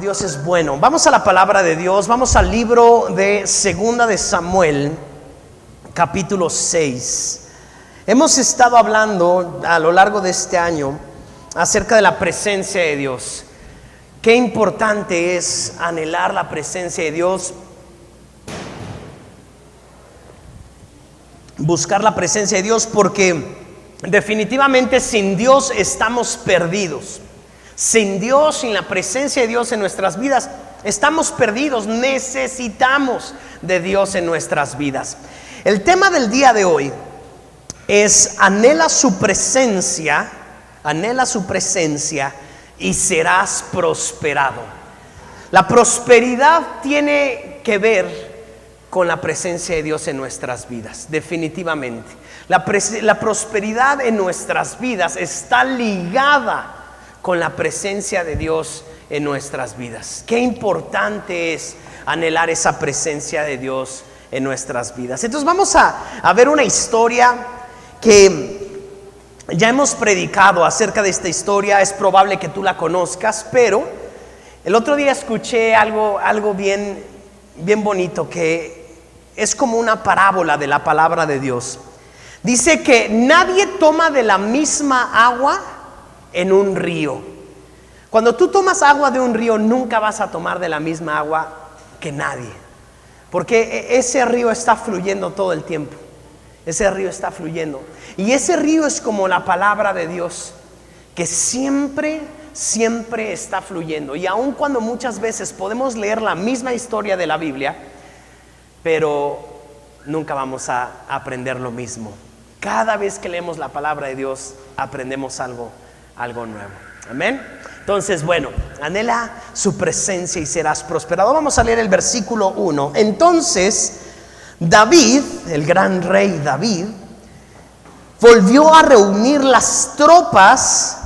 Dios es bueno. Vamos a la palabra de Dios. Vamos al libro de Segunda de Samuel, capítulo 6. Hemos estado hablando a lo largo de este año acerca de la presencia de Dios. Qué importante es anhelar la presencia de Dios, buscar la presencia de Dios, porque definitivamente sin Dios estamos perdidos. Sin Dios, sin la presencia de Dios en nuestras vidas, estamos perdidos. Necesitamos de Dios en nuestras vidas. El tema del día de hoy es: anhela su presencia y serás prosperado. La prosperidad tiene que ver con la presencia de Dios en nuestras vidas, definitivamente. La prosperidad en nuestras vidas está ligada con la presencia de Dios en nuestras vidas. Qué importante es anhelar esa presencia de Dios en nuestras vidas. Entonces vamos a ver una historia que ya hemos predicado acerca de esta historia. Es probable que tú la conozcas, pero el otro día escuché algo bien bonito, que es como una parábola de la palabra de Dios. Dice que nadie toma de la misma agua en un río. Cuando tú tomas agua de un río, nunca vas a tomar de la misma agua que nadie, porque ese río está fluyendo todo el tiempo. Ese río está fluyendo, y ese río es como la palabra de Dios, que siempre está fluyendo. Y aun cuando muchas veces podemos leer la misma historia de la Biblia, pero nunca vamos a aprender lo mismo. Cada vez que leemos la palabra de Dios, aprendemos algo nuevo. Amén. Entonces, bueno, anhela su presencia y serás prosperado. Vamos a leer el versículo 1. Entonces David, el gran rey David, volvió a reunir las tropas.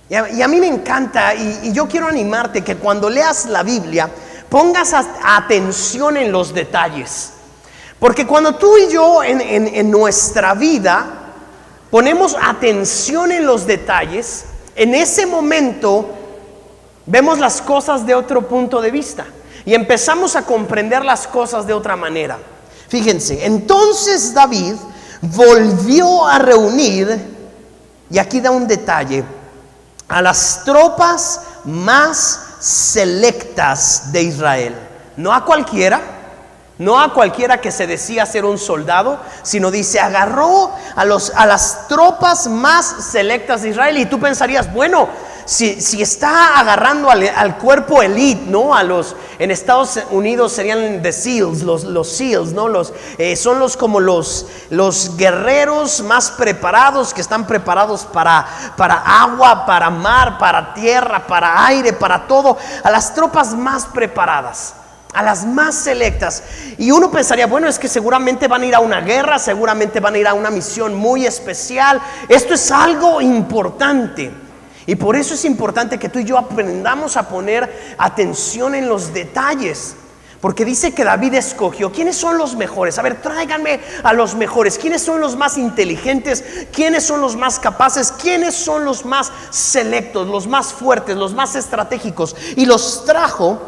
Y a mí me encanta, y yo quiero animarte que cuando leas la Biblia pongas atención en los detalles. Porque cuando tú y yo en nuestra vida ponemos atención en los detalles, en ese momento vemos las cosas de otro punto de vista y empezamos a comprender las cosas de otra manera. Fíjense, entonces David volvió a reunir, y aquí da un detalle, a las tropas más selectas de Israel. No a cualquiera que se decía ser un soldado, sino dice, agarró a las tropas más selectas de Israel. Y tú pensarías, bueno, si está agarrando al cuerpo elite, ¿no? En Estados Unidos serían the SEALs, los SEALs, ¿no? Son como los guerreros más preparados, que están preparados para agua, para mar, para tierra, para aire, para todo. A las tropas más preparadas, a las más selectas. Y uno pensaría, bueno, es que seguramente van a ir a una guerra, seguramente van a ir a una misión muy especial. Esto es algo importante, y por eso es importante que tú y yo aprendamos a poner atención en los detalles. Porque dice que David escogió, ¿quiénes son los mejores? A ver, tráiganme a los mejores. ¿Quiénes son los más inteligentes? ¿Quiénes son los más capaces? ¿Quiénes son los más selectos, los más fuertes, los más estratégicos? Y los trajo.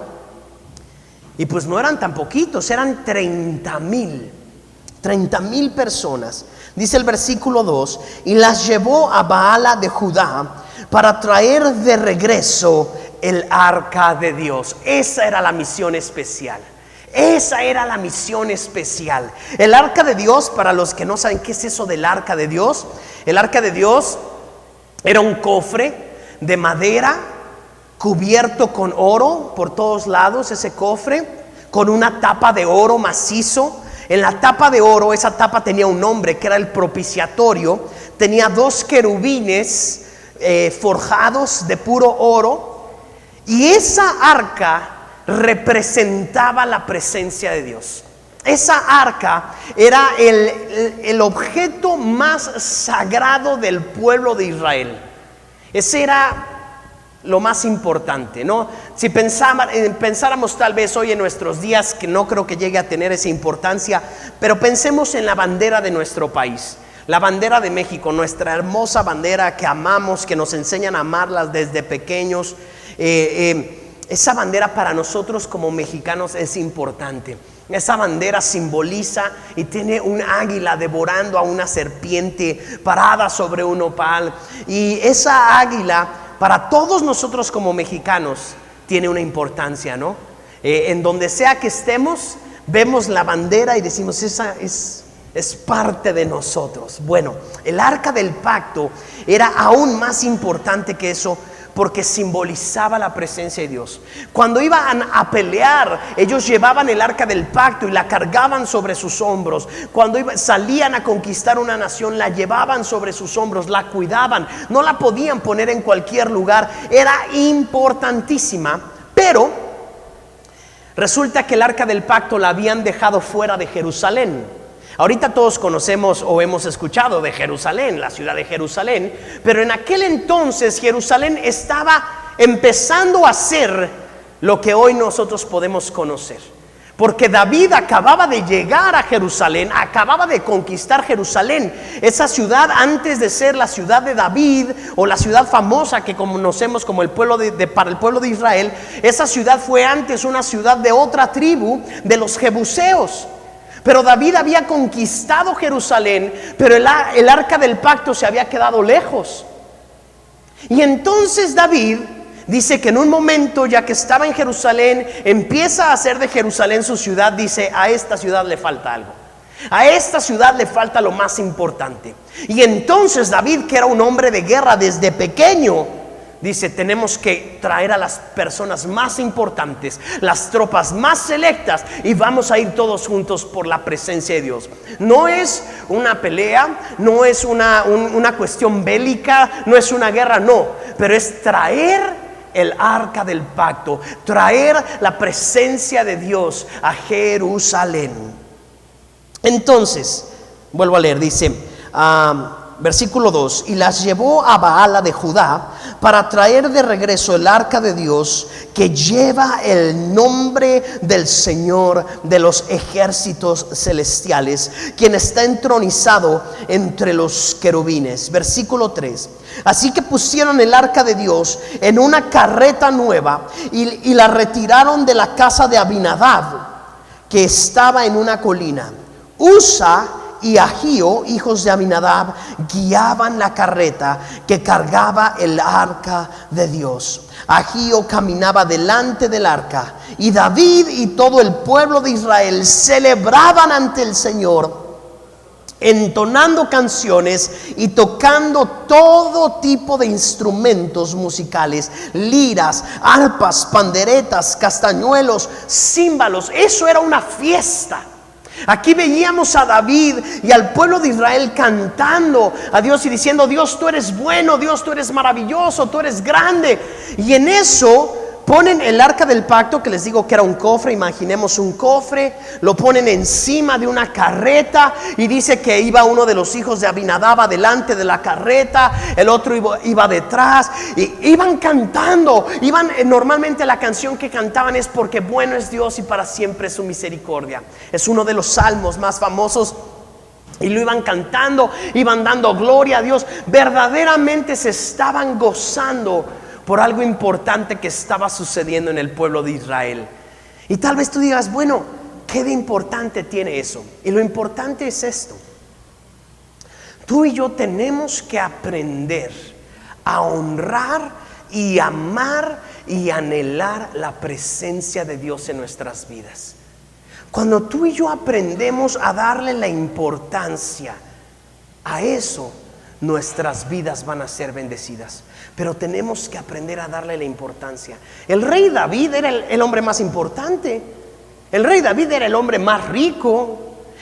Y pues no eran tan poquitos, eran 30,000 personas. Dice el versículo 2: y las llevó a Baala de Judá para traer de regreso el arca de Dios. Esa era la misión especial. El arca de Dios, para los que no saben qué es eso del arca de Dios, el arca de Dios era un cofre de madera cubierto con oro por todos lados, ese cofre, con una tapa de oro macizo. En la tapa de oro, esa tapa tenía un nombre, que era el propiciatorio. Tenía 2 querubines forjados de puro oro. Y esa arca representaba la presencia de Dios. Esa arca era el objeto más sagrado del pueblo de Israel. Ese era lo más importante, ¿no? Si pensáramos tal vez hoy en nuestros días, que no creo que llegue a tener esa importancia, pero pensemos en la bandera de nuestro país, la bandera de México, nuestra hermosa bandera que amamos, que nos enseñan a amarlas desde pequeños. Esa bandera para nosotros como mexicanos es importante. Esa bandera simboliza y tiene un águila devorando a una serpiente parada sobre un nopal. Y esa águila para todos nosotros como mexicanos tiene una importancia, ¿no? En donde sea que estemos, vemos la bandera y decimos, esa es parte de nosotros. Bueno, el arca del pacto era aún más importante que eso, porque simbolizaba la presencia de Dios. Cuando iban a pelear, ellos llevaban el arca del pacto y la cargaban sobre sus hombros. Cuando salían a conquistar una nación, la llevaban sobre sus hombros, la cuidaban. No la podían poner en cualquier lugar. Era importantísima, pero resulta que el arca del pacto la habían dejado fuera de Jerusalén. Ahorita todos conocemos o hemos escuchado de Jerusalén, la ciudad de Jerusalén, pero en aquel entonces Jerusalén estaba empezando a ser lo que hoy nosotros podemos conocer. Porque David acababa de llegar a Jerusalén, acababa de conquistar Jerusalén. Esa ciudad, antes de ser la ciudad de David o la ciudad famosa que conocemos como el pueblo para el pueblo de Israel, esa ciudad fue antes una ciudad de otra tribu, de los jebuseos. Pero David había conquistado Jerusalén, pero el arca del pacto se había quedado lejos. Y entonces David dice que en un momento, ya que estaba en Jerusalén, empieza a hacer de Jerusalén su ciudad. Dice, a esta ciudad le falta algo. A esta ciudad le falta lo más importante. Y entonces David, que era un hombre de guerra desde pequeño, dice, tenemos que traer a las personas más importantes, las tropas más selectas, y vamos a ir todos juntos por la presencia de Dios. No es una pelea, no es una cuestión bélica, no es una guerra, no, pero es traer el arca del pacto, traer la presencia de Dios a Jerusalén. Entonces, vuelvo a leer, dice versículo 2: y las llevó a Baala de Judá para traer de regreso el arca de Dios, que lleva el nombre del Señor de los ejércitos celestiales, quien está entronizado entre los querubines. Versículo 3: así que pusieron el arca de Dios en una carreta nueva y la retiraron de la casa de Abinadab, que estaba en una colina. Usa y Ahío, hijos de Aminadab, guiaban la carreta que cargaba el arca de Dios. Ahío caminaba delante del arca, y David y todo el pueblo de Israel celebraban ante el Señor, entonando canciones y tocando todo tipo de instrumentos musicales, liras, arpas, panderetas, castañuelos, címbalos. Eso era una fiesta. Aquí veíamos a David y al pueblo de Israel cantando a Dios y diciendo: Dios, tú eres bueno, Dios, tú eres maravilloso, tú eres grande. Y en eso ponen el arca del pacto, que les digo que era un cofre. Imaginemos un cofre, lo ponen encima de una carreta, y dice que iba uno de los hijos de Abinadab adelante de la carreta, el otro iba detrás, y iban cantando. Normalmente la canción que cantaban es porque bueno es Dios y para siempre es su misericordia. Es uno de los salmos más famosos, y lo iban cantando, iban dando gloria a Dios. Verdaderamente se estaban gozando por algo importante que estaba sucediendo en el pueblo de Israel. Y tal vez tú digas: bueno, ¿qué de importante tiene eso? Y lo importante es esto: tú y yo tenemos que aprender a honrar y amar y anhelar la presencia de Dios en nuestras vidas. Cuando tú y yo aprendemos a darle la importancia a eso, nuestras vidas van a ser bendecidas. Pero tenemos que aprender a darle la importancia. El rey David era el hombre más importante. El rey David era el hombre más rico.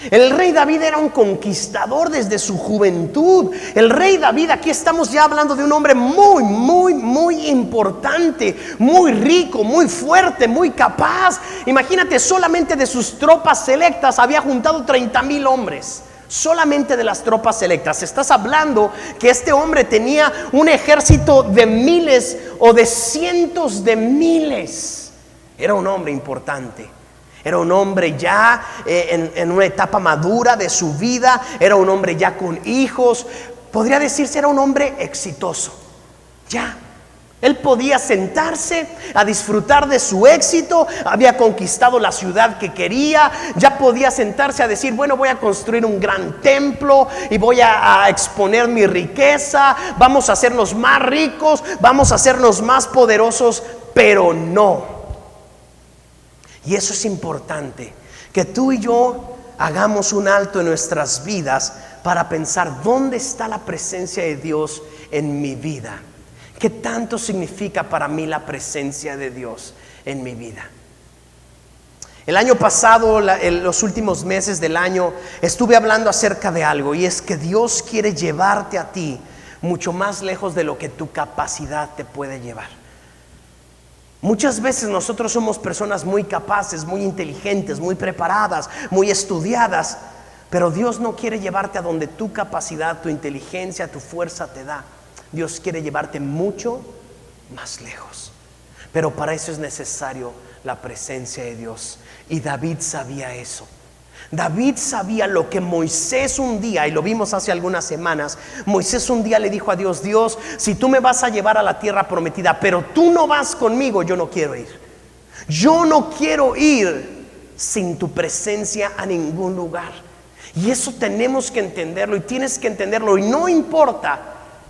El rey David era un conquistador desde su juventud. El rey David, aquí estamos ya hablando de un hombre muy, muy, muy importante, muy rico, muy fuerte, muy capaz. Imagínate, solamente de sus tropas selectas había juntado 30,000 hombres. Solamente de las tropas selectas. Estás hablando que este hombre tenía un ejército de miles o de cientos de miles. Era un hombre importante. Era un hombre ya en una etapa madura de su vida. Era un hombre ya con hijos. Podría decirse, era un hombre exitoso. Ya. Él podía sentarse a disfrutar de su éxito, había conquistado la ciudad que quería, ya podía sentarse a decir, bueno, voy a construir un gran templo y voy a exponer mi riqueza, vamos a hacernos más ricos, vamos a hacernos más poderosos, pero no. Y eso es importante, que tú y yo hagamos un alto en nuestras vidas para pensar, ¿dónde está la presencia de Dios en mi vida? ¿Qué tanto significa para mí la presencia de Dios en mi vida? El año pasado, en los últimos meses del año, estuve hablando acerca de algo, y es que Dios quiere llevarte a ti mucho más lejos de lo que tu capacidad te puede llevar. Muchas veces nosotros somos personas muy capaces, muy inteligentes, muy preparadas, muy estudiadas, pero Dios no quiere llevarte a donde tu capacidad, tu inteligencia, tu fuerza te da. Dios quiere llevarte mucho más lejos, pero para eso es necesario la presencia de Dios. Y David sabía eso. David sabía lo que Moisés un día, y lo vimos hace algunas semanas, Moisés un día le dijo a Dios, Dios, si tú me vas a llevar a la tierra prometida, pero tú no vas conmigo, yo no quiero ir. Yo no quiero ir sin tu presencia a ningún lugar. Y eso tenemos que entenderlo, y tienes que entenderlo, y no importa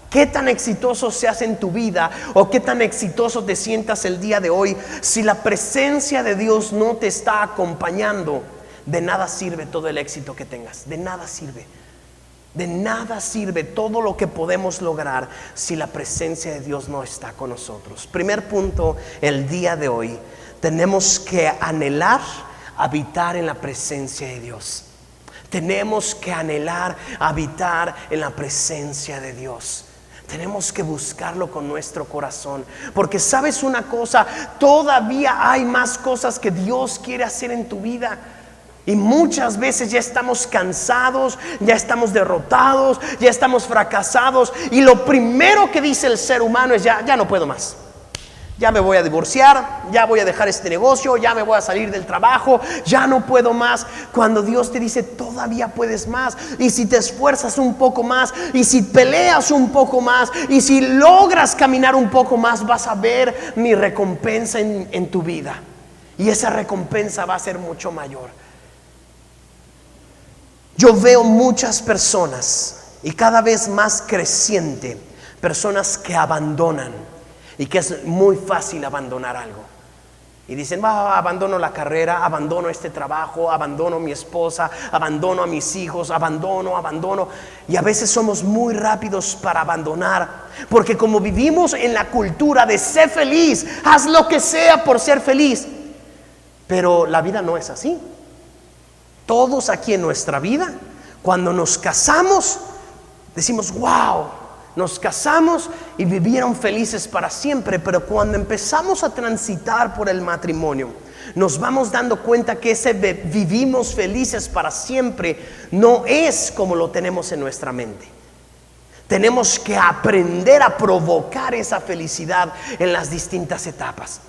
qué tan exitoso seas en tu vida o qué tan exitoso te sientas el día de hoy, si la presencia de Dios no te está acompañando, de nada sirve todo el éxito que tengas. De nada sirve. De nada sirve todo lo que podemos lograr si la presencia de Dios no está con nosotros. Primer punto, el día de hoy, tenemos que anhelar habitar en la presencia de Dios. Tenemos que anhelar habitar en la presencia de Dios. Tenemos que buscarlo con nuestro corazón, porque sabes una cosa, todavía hay más cosas que Dios quiere hacer en tu vida. Y muchas veces ya estamos cansados, ya estamos derrotados, ya estamos fracasados, y lo primero que dice el ser humano es ya no puedo más. Ya me voy a divorciar, ya voy a dejar este negocio, ya me voy a salir del trabajo, ya no puedo más. Cuando Dios te dice todavía puedes más, y si te esfuerzas un poco más, y si peleas un poco más, y si logras caminar un poco más, vas a ver mi recompensa en tu vida. Y esa recompensa va a ser mucho mayor. Yo veo muchas personas, y cada vez más creciente, personas que abandonan. Y que es muy fácil abandonar algo. Y dicen, abandono la carrera, abandono este trabajo, abandono mi esposa, abandono a mis hijos, abandono. Y a veces somos muy rápidos para abandonar, porque como vivimos en la cultura de ser feliz, haz lo que sea por ser feliz. Pero la vida no es así. Todos aquí en nuestra vida, cuando nos casamos, decimos, wow, nos casamos y vivieron felices para siempre. Pero cuando empezamos a transitar por el matrimonio, nos vamos dando cuenta que ese vivimos felices para siempre no es como lo tenemos en nuestra mente. Tenemos que aprender a provocar esa felicidad en las distintas etapas.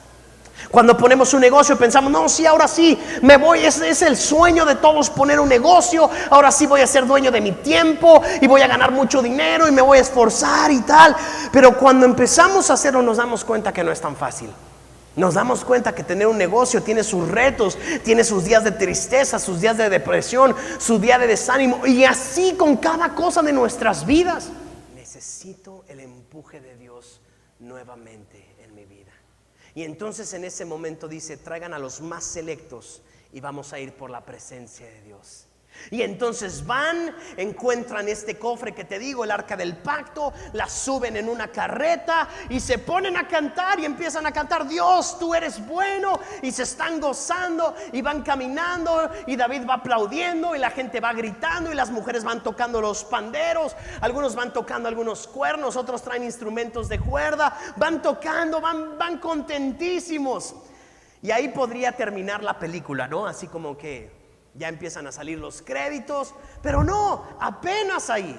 Cuando ponemos un negocio pensamos, no, sí, ahora sí, me voy, es el sueño de todos poner un negocio, ahora sí voy a ser dueño de mi tiempo y voy a ganar mucho dinero y me voy a esforzar y tal. Pero cuando empezamos a hacerlo nos damos cuenta que no es tan fácil. Nos damos cuenta que tener un negocio tiene sus retos, tiene sus días de tristeza, sus días de depresión, su día de desánimo, y así con cada cosa de nuestras vidas. Necesito el empuje de Dios nuevamente en mi vida. Y entonces en ese momento dice, traigan a los más selectos y vamos a ir por la presencia de Dios. Y entonces van, encuentran este cofre que te digo, el arca del pacto, la suben en una carreta y se ponen a cantar y empiezan a cantar, Dios, tú eres bueno, y se están gozando y van caminando y David va aplaudiendo y la gente va gritando y las mujeres van tocando los panderos, algunos van tocando algunos cuernos, otros traen instrumentos de cuerda, van tocando, van contentísimos. Y ahí podría terminar la película, ¿no? Así como que ya empiezan a salir los créditos, pero no, apenas ahí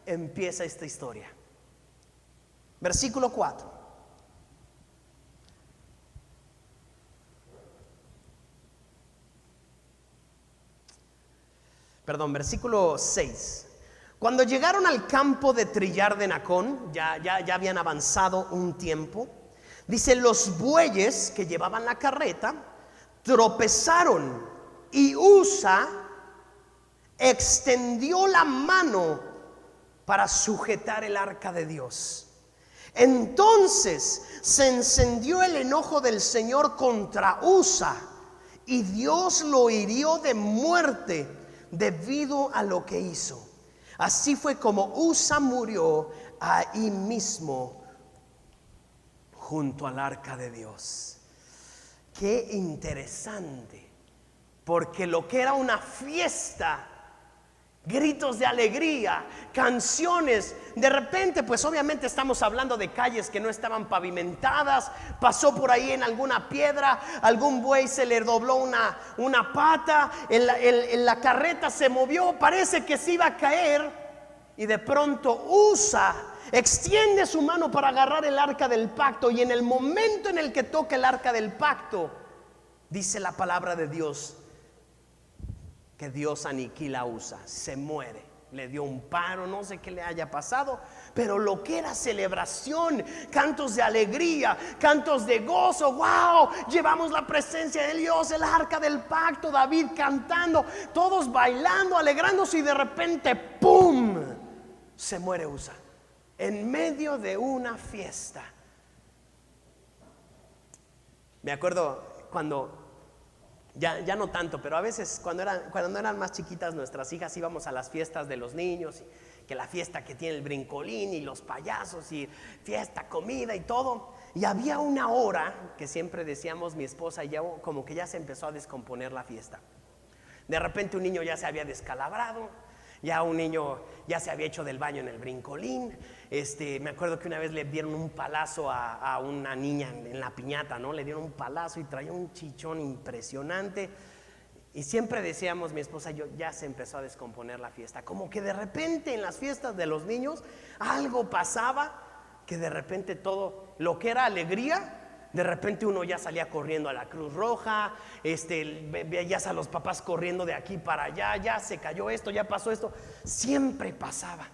empieza esta historia. Versículo 4. Versículo 6. Cuando llegaron al campo de trillar de Nacón, ya habían avanzado un tiempo. Dice, los bueyes que llevaban la carreta tropezaron y Usa extendió la mano para sujetar el arca de Dios. Entonces se encendió el enojo del Señor contra Usa y Dios lo hirió de muerte debido a lo que hizo. Así fue como Usa murió ahí mismo junto al arca de Dios. Qué interesante, porque lo que era una fiesta, gritos de alegría, canciones, de repente, pues obviamente estamos hablando de calles que no estaban pavimentadas, pasó por ahí en alguna piedra, algún buey se le dobló una pata, en la carreta se movió, parece que se iba a caer, y de pronto Usa extiende su mano para agarrar el arca del pacto, y en el momento en el que toca el arca del pacto, dice la palabra de Dios, que Dios aniquila a Usa, se muere, le dio un paro, no sé qué le haya pasado, pero lo que era celebración, cantos de alegría, cantos de gozo, wow, llevamos la presencia de Dios, el arca del pacto, David cantando, todos bailando, alegrándose, y de repente, ¡pum!, se muere Usa, en medio de una fiesta. Me acuerdo cuando ya no tanto, pero a veces cuando eran más chiquitas nuestras hijas, íbamos a las fiestas de los niños, y que la fiesta que tiene el brincolín y los payasos y fiesta, comida y todo, y había una hora que siempre decíamos mi esposa y yo, como que ya se empezó a descomponer la fiesta. De repente un niño ya se había descalabrado, ya un niño ya se había hecho del baño en el brincolín. Me acuerdo que una vez le dieron un palazo a una niña en la piñata, ¿no? Le dieron un palazo y traía un chichón impresionante. Y siempre decíamos, mi esposa y yo, ya se empezó a descomponer la fiesta. Como que de repente en las fiestas de los niños algo pasaba, que de repente todo lo que era alegría, de repente uno ya salía corriendo a la Cruz Roja, veías a los papás corriendo de aquí para allá, ya se cayó esto, ya pasó esto, siempre pasaba.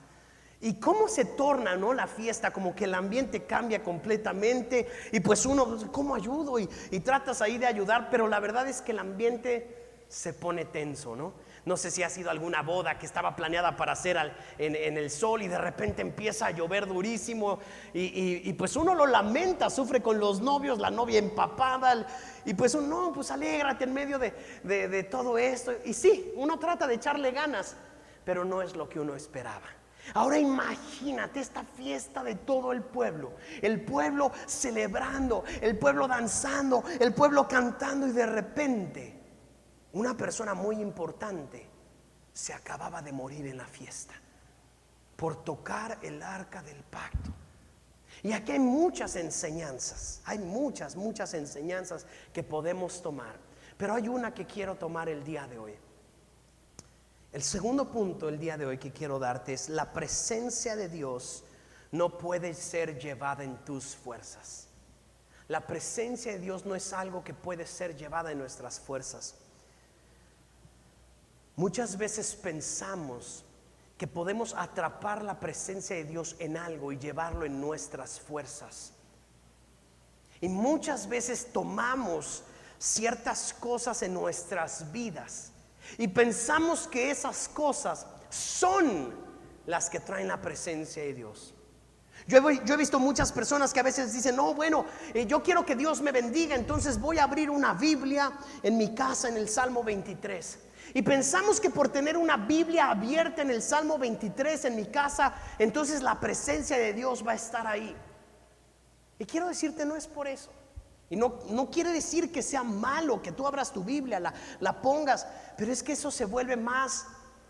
Y cómo se torna, ¿no?, la fiesta, como que el ambiente cambia completamente, y pues uno, ¿cómo ayudo? Y tratas ahí de ayudar, pero la verdad es que el ambiente se pone tenso, ¿no? No sé si ha sido alguna boda que estaba planeada para hacer en el sol y de repente empieza a llover durísimo y pues uno lo lamenta, sufre con los novios, la novia empapada, y pues uno, no, pues alégrate en medio de todo esto. Y sí, uno trata de echarle ganas, pero no es lo que uno esperaba. Ahora imagínate esta fiesta de todo el pueblo celebrando, el pueblo danzando, el pueblo cantando, y de repente una persona muy importante se acababa de morir en la fiesta por tocar el arca del pacto. Y aquí hay muchas enseñanzas, hay muchas enseñanzas que podemos tomar, pero hay una que quiero tomar el día de hoy. El segundo punto el día de hoy que quiero darte es: la presencia de Dios no puede ser llevada en tus fuerzas. La presencia de Dios no es algo que puede ser llevada en nuestras fuerzas. Muchas veces pensamos que podemos atrapar la presencia de Dios en algo y llevarlo en nuestras fuerzas. Y muchas veces tomamos ciertas cosas en nuestras vidas y pensamos que esas cosas son las que traen la presencia de Dios. Yo he visto muchas personas que a veces dicen: no, bueno, yo quiero que Dios me bendiga, entonces voy a abrir una Biblia en mi casa en el Salmo 23. Y pensamos que por tener una Biblia abierta en el Salmo 23 en mi casa, entonces la presencia de Dios va a estar ahí. Y quiero decirte, no es por eso. Y no quiere decir que sea malo que tú abras tu Biblia, la pongas, pero es que eso se vuelve más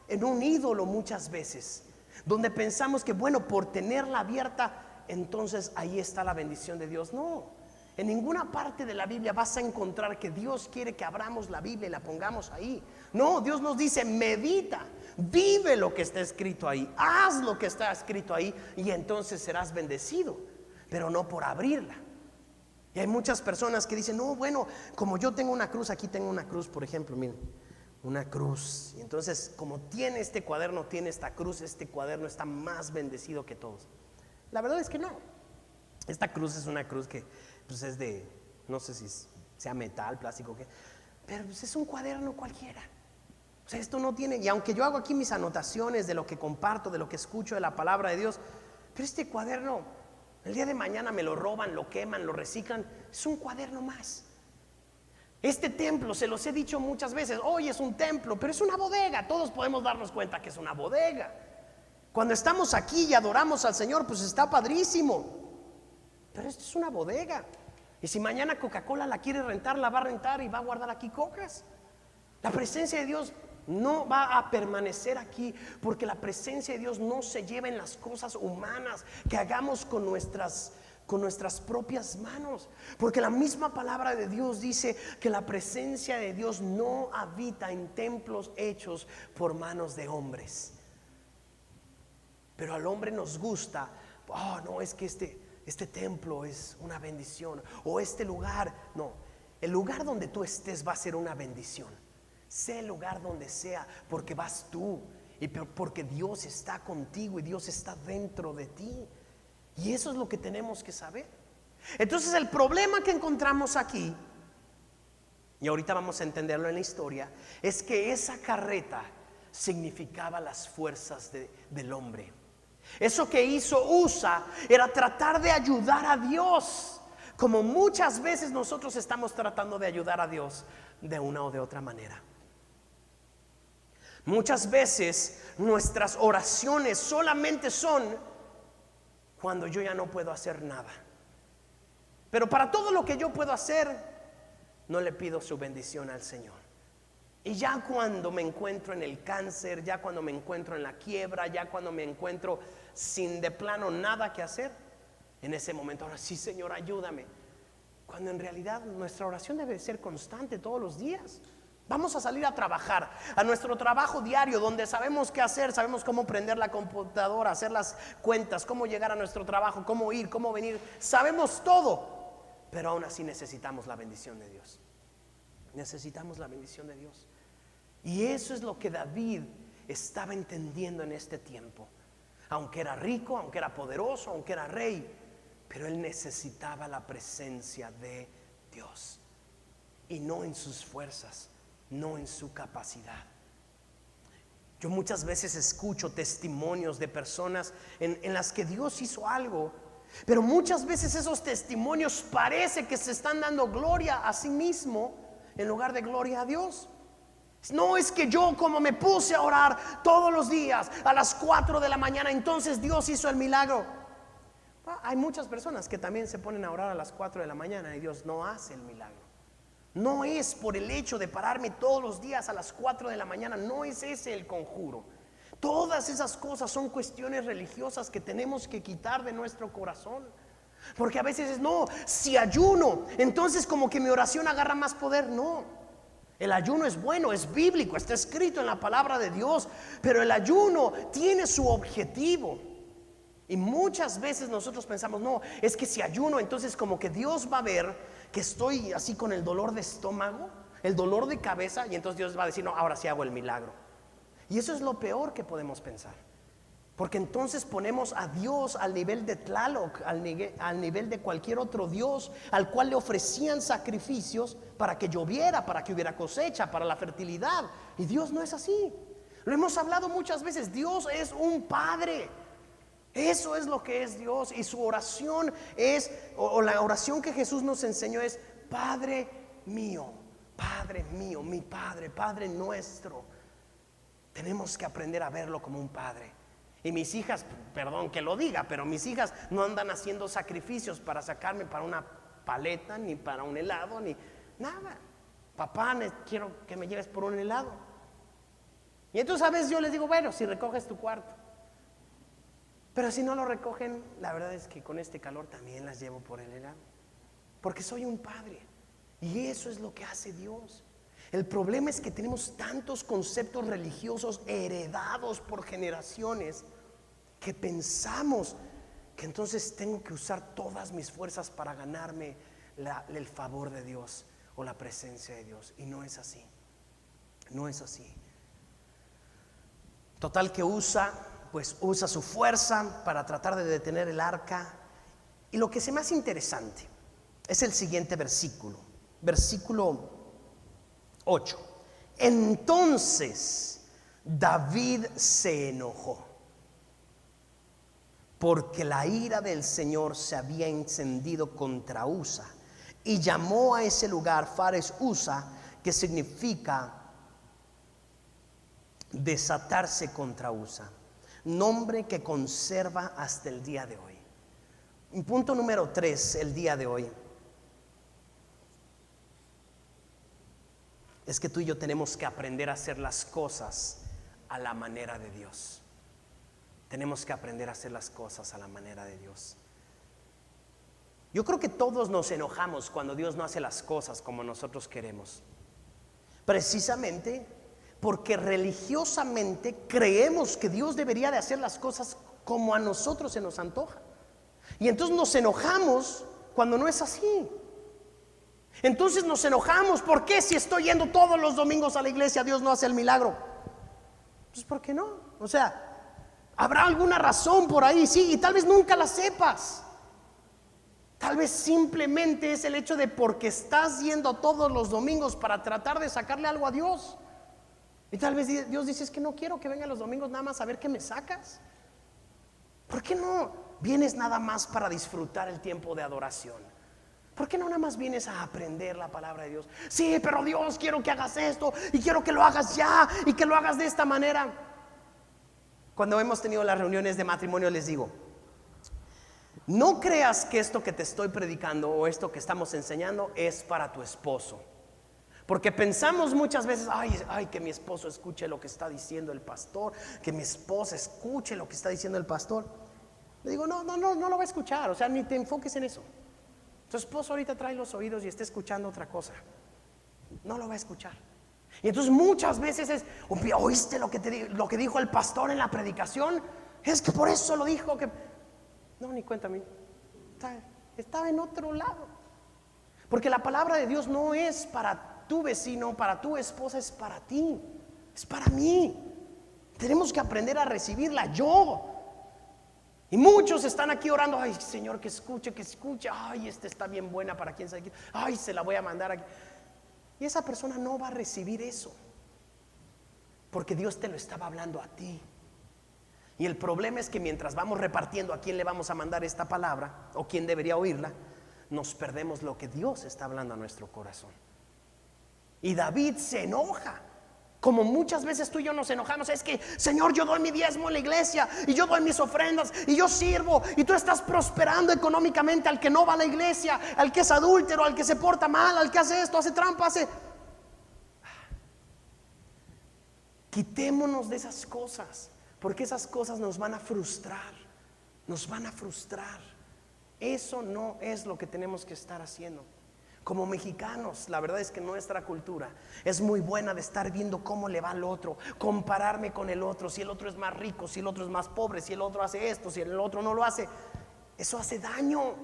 en un ídolo muchas veces, donde pensamos que, bueno, por tenerla abierta, entonces ahí está la bendición de Dios. No, en ninguna parte de la Biblia vas a encontrar que Dios quiere que abramos la Biblia y la pongamos ahí. No, Dios nos dice: medita, vive lo que está escrito ahí, haz lo que está escrito ahí, y entonces serás bendecido, pero no por abrirla. Y hay muchas personas que dicen: no, bueno, como yo tengo una cruz, aquí tengo una cruz, por ejemplo, miren, una cruz. Y entonces, como tiene este cuaderno, tiene esta cruz, este cuaderno está más bendecido que todos. La verdad es que no. Esta cruz es una cruz que pues es de, no sé si sea metal, plástico, ¿qué? Pero pues es un cuaderno cualquiera. O sea, esto no tiene, y aunque yo hago aquí mis anotaciones de lo que comparto, de lo que escucho de la palabra de Dios, pero este cuaderno, el día de mañana me lo roban, lo queman, lo reciclan, es un cuaderno más. Este templo, se los he dicho muchas veces, hoy es un templo, pero es una bodega. Todos podemos darnos cuenta que es una bodega. Cuando estamos aquí y adoramos al Señor, pues está padrísimo. Pero esto es una bodega. Y si mañana Coca-Cola la quiere rentar, la va a rentar y va a guardar aquí cocas. La presencia de Dios no va a permanecer aquí, porque la presencia de Dios no se lleva en las cosas humanas que hagamos con nuestras propias manos, porque la misma palabra de Dios dice que la presencia de Dios no habita en templos hechos por manos de hombres. Pero al hombre nos gusta, oh no, es que este templo es una bendición, o este lugar, no, el lugar donde tú estés va a ser una bendición, sea el lugar donde sea, porque vas tú y porque Dios está contigo y Dios está dentro de ti. Y eso es lo que tenemos que saber. Entonces el problema que encontramos aquí, y ahorita vamos a entenderlo en la historia, es que esa carreta significaba las fuerzas del hombre. Eso que hizo Usa era tratar de ayudar a Dios, como muchas veces nosotros estamos tratando de ayudar a Dios de una o de otra manera. Muchas veces nuestras oraciones solamente son cuando yo ya no puedo hacer nada. Pero para todo lo que yo puedo hacer, no le pido su bendición al Señor. Y ya cuando me encuentro en el cáncer, ya cuando me encuentro en la quiebra, ya cuando me encuentro sin de plano nada que hacer, en ese momento, ahora sí, Señor, ayúdame. Cuando en realidad nuestra oración debe ser constante todos los días. Vamos a salir a trabajar, a nuestro trabajo diario, donde sabemos qué hacer, sabemos cómo prender la computadora, hacer las cuentas, cómo llegar a nuestro trabajo, cómo ir, cómo venir. Sabemos todo, pero aún así necesitamos la bendición de Dios. Necesitamos la bendición de Dios. Y eso es lo que David estaba entendiendo en este tiempo. Aunque era rico, aunque era poderoso, aunque era rey, pero él necesitaba la presencia de Dios. Y no en sus fuerzas, no en su capacidad. Yo muchas veces escucho testimonios de personas en las que Dios hizo algo, pero muchas veces esos testimonios parece que se están dando gloria a sí mismo en lugar de gloria a Dios. No, es que yo como me puse a orar todos los días a las 4 de la mañana, entonces Dios hizo el milagro. Hay muchas personas que también se ponen a orar a las 4 de la mañana y Dios no hace el milagro. No es por el hecho de pararme todos los días a las 4 de la mañana, no es ese el conjuro. Todas esas cosas son cuestiones religiosas que tenemos que quitar de nuestro corazón. Porque a veces es, no, si ayuno, entonces como que mi oración agarra más poder. No, el ayuno es bueno, es bíblico, está escrito en la palabra de Dios, pero el ayuno tiene su objetivo. Y muchas veces nosotros pensamos, no, es que si ayuno, entonces como que Dios va a ver que estoy así con el dolor de estómago, el dolor de cabeza, y entonces Dios va a decir, no, ahora sí hago el milagro. Y eso es lo peor que podemos pensar, porque entonces ponemos a Dios al nivel de Tlaloc, al nivel de cualquier otro Dios al cual le ofrecían sacrificios para que lloviera, para que hubiera cosecha, para la fertilidad. Y Dios no es así. Lo hemos hablado muchas veces. Dios es un Padre. Eso es lo que es Dios. Y su oración es, o la oración que Jesús nos enseñó es: Padre mío, mi Padre, Padre nuestro. Tenemos que aprender a verlo como un Padre. Y mis hijas, perdón que lo diga, pero mis hijas no andan haciendo sacrificios para sacarme para una paleta, ni para un helado, ni nada. Papá, quiero que me lleves por un helado. Y entonces a veces yo les digo, bueno, si recoges tu cuarto. Pero si no lo recogen, la verdad es que con este calor también las llevo por el helado. Porque soy un padre. Y eso es lo que hace Dios. El problema es que tenemos tantos conceptos religiosos heredados por generaciones que pensamos que entonces tengo que usar todas mis fuerzas para ganarme el favor de Dios o la presencia de Dios. Y no es así. No es así. Total que usa su fuerza para tratar de detener el arca. Y lo que se me hace interesante es el siguiente versículo, versículo 8. Entonces David se enojó porque la ira del Señor se había encendido contra Usa, y llamó a ese lugar Fares Usa, que significa desatarse contra Usa, nombre que conserva hasta el día de hoy. Punto número 3, el día de hoy, es que tú y yo tenemos que aprender a hacer las cosas a la manera de Dios. Tenemos que aprender a hacer las cosas a la manera de Dios. Yo creo que todos nos enojamos cuando Dios no hace las cosas como nosotros queremos, precisamente porque religiosamente creemos que Dios debería de hacer las cosas como a nosotros se nos antoja. Y entonces nos enojamos cuando no es así. Entonces nos enojamos. ¿Por qué si estoy yendo todos los domingos a la iglesia Dios no hace el milagro? Pues ¿por qué no? O sea, habrá alguna razón por ahí, sí, y tal vez nunca la sepas. Tal vez simplemente es el hecho de porque estás yendo todos los domingos para tratar de sacarle algo a Dios. Y tal vez Dios dice: es que no quiero que venga los domingos nada más a ver qué me sacas. ¿Por qué no vienes nada más para disfrutar el tiempo de adoración? ¿Por qué no nada más vienes a aprender la palabra de Dios? Sí, pero Dios, quiero que hagas esto y quiero que lo hagas ya y que lo hagas de esta manera. Cuando hemos tenido las reuniones de matrimonio les digo: no creas que esto que te estoy predicando o esto que estamos enseñando es para tu esposo. Porque pensamos muchas veces: ay, que mi esposo escuche lo que está diciendo el pastor, que mi esposa escuche lo que está diciendo el pastor. Le digo: no lo va a escuchar, o sea, ni te enfoques en eso. Tu esposo ahorita trae los oídos y está escuchando otra cosa. No lo va a escuchar. Y entonces muchas veces es: ¿oíste lo que dijo el pastor en la predicación? Es que por eso lo dijo. Que no, ni cuéntame. Estaba en otro lado. Porque la palabra de Dios no es para tu vecino, para tu esposa, es para ti, es para mí. Tenemos que aprender a recibirla. Y muchos están aquí orando: ay, Señor, que escuche, ay, esta está bien buena para quién sabe quién, ay, se la voy a mandar aquí. Y esa persona no va a recibir eso, porque Dios te lo estaba hablando a ti. Y el problema es que mientras vamos repartiendo a quién le vamos a mandar esta palabra o quién debería oírla, nos perdemos lo que Dios está hablando a nuestro corazón. Y David se enoja, como muchas veces tú y yo nos enojamos. Es que, Señor, yo doy mi diezmo en la iglesia y yo doy mis ofrendas y yo sirvo, y tú estás prosperando económicamente al que no va a la iglesia, al que es adúltero, al que se porta mal, al que hace esto, hace trampa, Quitémonos de esas cosas, porque esas cosas nos van a frustrar. Eso no es lo que tenemos que estar haciendo. Como mexicanos, la verdad es que nuestra cultura es muy buena de estar viendo cómo le va al otro, compararme con el otro, si el otro es más rico, si el otro es más pobre, si el otro hace esto, si el otro no lo hace. Eso hace daño.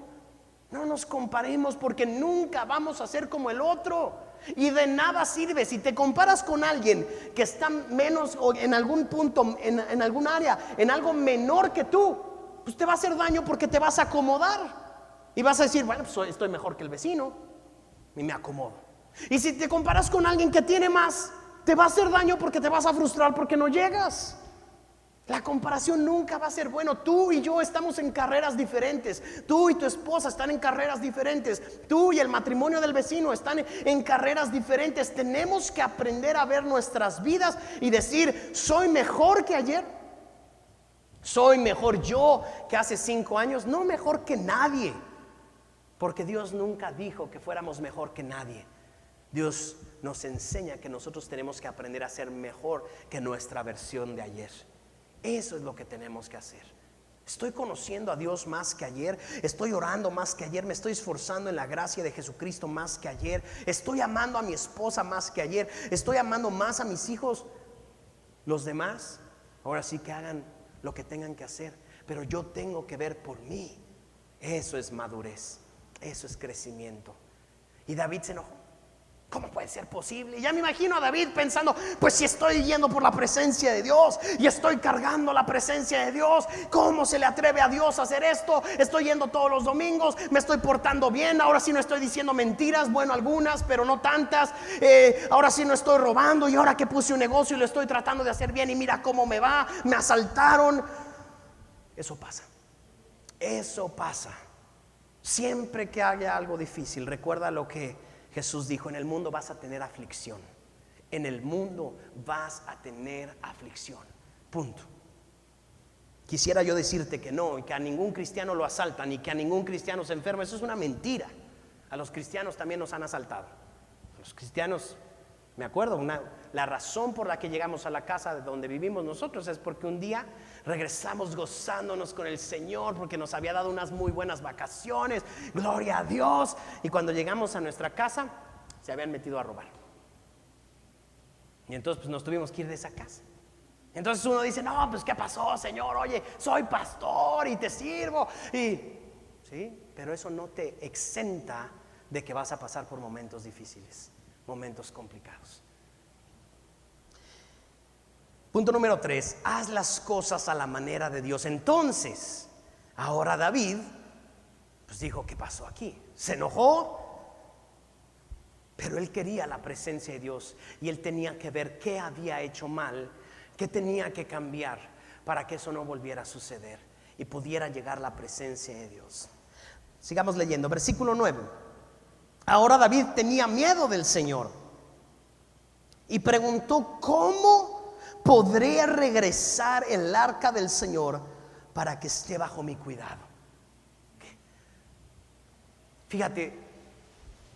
No nos comparemos, porque nunca vamos a ser como el otro. Y de nada sirve si te comparas con alguien que está menos, o en algún punto, en algún área, en algo menor que tú. Pues te va a hacer daño, porque te vas a acomodar y vas a decir: bueno, pues estoy mejor que el vecino y me acomodo. Y si te comparas con alguien que tiene más, te va a hacer daño, porque te vas a frustrar porque no llegas. La comparación nunca va a ser bueno. Tú y yo estamos en carreras diferentes. Tú y tu esposa están en carreras diferentes. Tú y el matrimonio del vecino están en carreras diferentes. Tenemos que aprender a ver nuestras vidas y decir: soy mejor que ayer, soy mejor yo que hace 5 años. No mejor que nadie, porque Dios nunca dijo que fuéramos mejor que nadie. Dios nos enseña que nosotros tenemos que aprender a ser mejor que nuestra versión de ayer. Eso es lo que tenemos que hacer. Estoy conociendo a Dios más que ayer, estoy orando más que ayer, me estoy esforzando en la gracia de Jesucristo más que ayer, estoy amando a mi esposa más que ayer, estoy amando más a mis hijos. Los demás, ahora sí que hagan lo que tengan que hacer, pero yo tengo que ver por mí. Eso es madurez, eso es crecimiento. Y David se enojó. ¿Cómo puede ser posible? Ya me imagino a David pensando, pues si estoy yendo por la presencia de Dios y estoy cargando la presencia de Dios, ¿cómo se le atreve a Dios a hacer esto? Estoy yendo todos los domingos, me estoy portando bien, ahora sí no estoy diciendo mentiras, bueno, algunas, pero no tantas. Ahora sí no estoy robando, y ahora que puse un negocio y lo estoy tratando de hacer bien y mira cómo me va, me asaltaron. Eso pasa. Eso pasa. Siempre que haya algo difícil, recuerda lo que Jesús dijo: en el mundo vas a tener aflicción. En el mundo vas a tener aflicción. Punto. Quisiera yo decirte que no, y que a ningún cristiano lo asaltan, y que a ningún cristiano se enferma. Eso es una mentira. A los cristianos también nos han asaltado. A los cristianos, me acuerdo, la razón por la que llegamos a la casa de donde vivimos nosotros es porque un día regresamos gozándonos con el Señor, porque nos había dado unas muy buenas vacaciones, gloria a Dios, y cuando llegamos a nuestra casa se habían metido a robar, y entonces pues nos tuvimos que ir de esa casa. Entonces uno dice: no, pues ¿qué pasó, Señor? Oye, soy pastor y te sirvo, y sí, pero eso no te exenta de que vas a pasar por momentos difíciles, momentos complicados. Punto número 3, haz las cosas a la manera de Dios. Entonces, ahora David, pues dijo: ¿qué pasó aquí? Se enojó, pero él quería la presencia de Dios, y él tenía que ver qué había hecho mal, qué tenía que cambiar para que eso no volviera a suceder y pudiera llegar la presencia de Dios. Sigamos leyendo, versículo 9. Ahora David tenía miedo del Señor y preguntó: ¿cómo podré regresar el arca del Señor para que esté bajo mi cuidado? Fíjate,